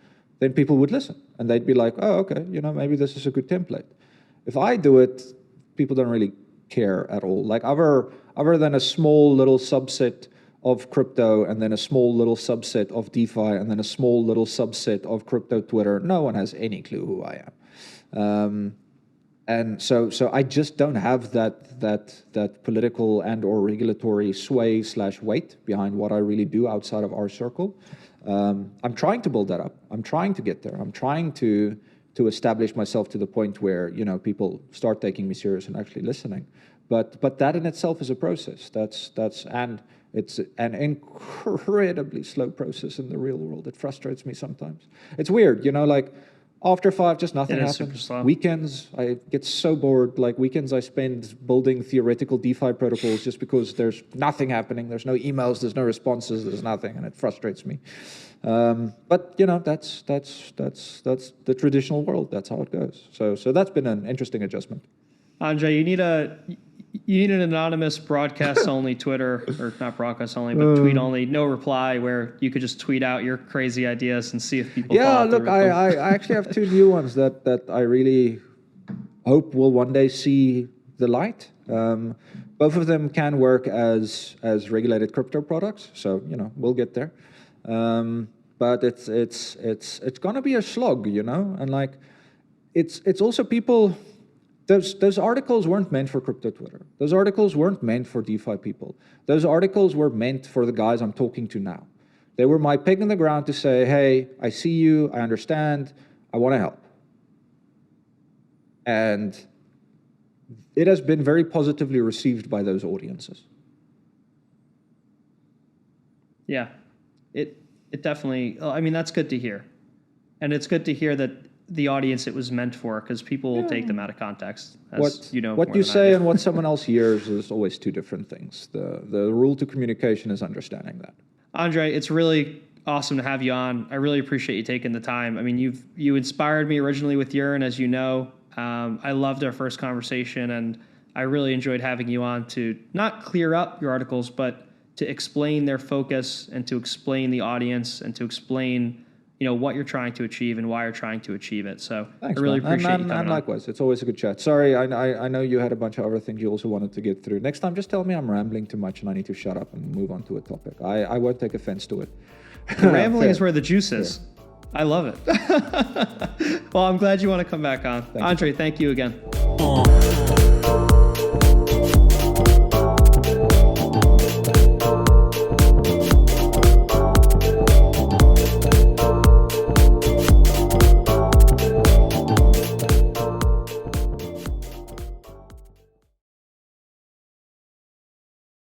people would listen and they'd be like, oh, okay, maybe this is a good template. If I do it, people don't really care at all. Like other than a small little subset of crypto, and then a small little subset of DeFi, and then a small little subset of crypto Twitter, no one has any clue who I am. And so I just don't have that political and or regulatory sway / weight behind what I really do outside of our circle. I'm trying to build that up. I'm trying to get there. I'm trying to establish myself to the point where people start taking me serious and actually listening. But that in itself is a process. And it's an incredibly slow process in the real world. It frustrates me sometimes. It's weird, like after 5, just nothing happens. Weekends, I get so bored. Like weekends I spend building theoretical DeFi protocols just because there's nothing happening. There's no emails, there's no responses, there's nothing, and it frustrates me. But that's the traditional world. That's how it goes. So that's been an interesting adjustment. Andre, you need an anonymous broadcast only Twitter, or not broadcast only, but tweet only, no reply, where you could just tweet out your crazy ideas and see if people. Yeah, look, I actually have 2 new ones that I really hope will one day see the light. Both of them can work as regulated crypto products, so we'll get there. But it's gonna be a slog, and like it's also people. Those articles weren't meant for crypto Twitter. Those articles weren't meant for DeFi people. Those articles were meant for the guys I'm talking to now. They were my peg in the ground to say, hey, I see you, I understand, I want to help. And it has been very positively received by those audiences. Yeah, it definitely, that's good to hear. And it's good to hear that the audience it was meant for, because people will take them out of context. What you say and what someone else hears is always 2 different things. The rule to communication is understanding that. Andre, it's really awesome to have you on. I really appreciate you taking the time. You inspired me originally with Yearn, as you know. I loved our first conversation, and I really enjoyed having you on to not clear up your articles, but to explain their focus and to explain the audience and to explain what you're trying to achieve and why you're trying to achieve it. So thanks, I really appreciate you coming and likewise, it's always a good chat. Sorry, I know you had a bunch of other things you also wanted to get through. Next time, just tell me I'm rambling too much and I need to shut up and move on to a topic. I won't take offense to it. The rambling is where the juice is. I love it. Well, I'm glad you want to come back on. Andre, thank you again.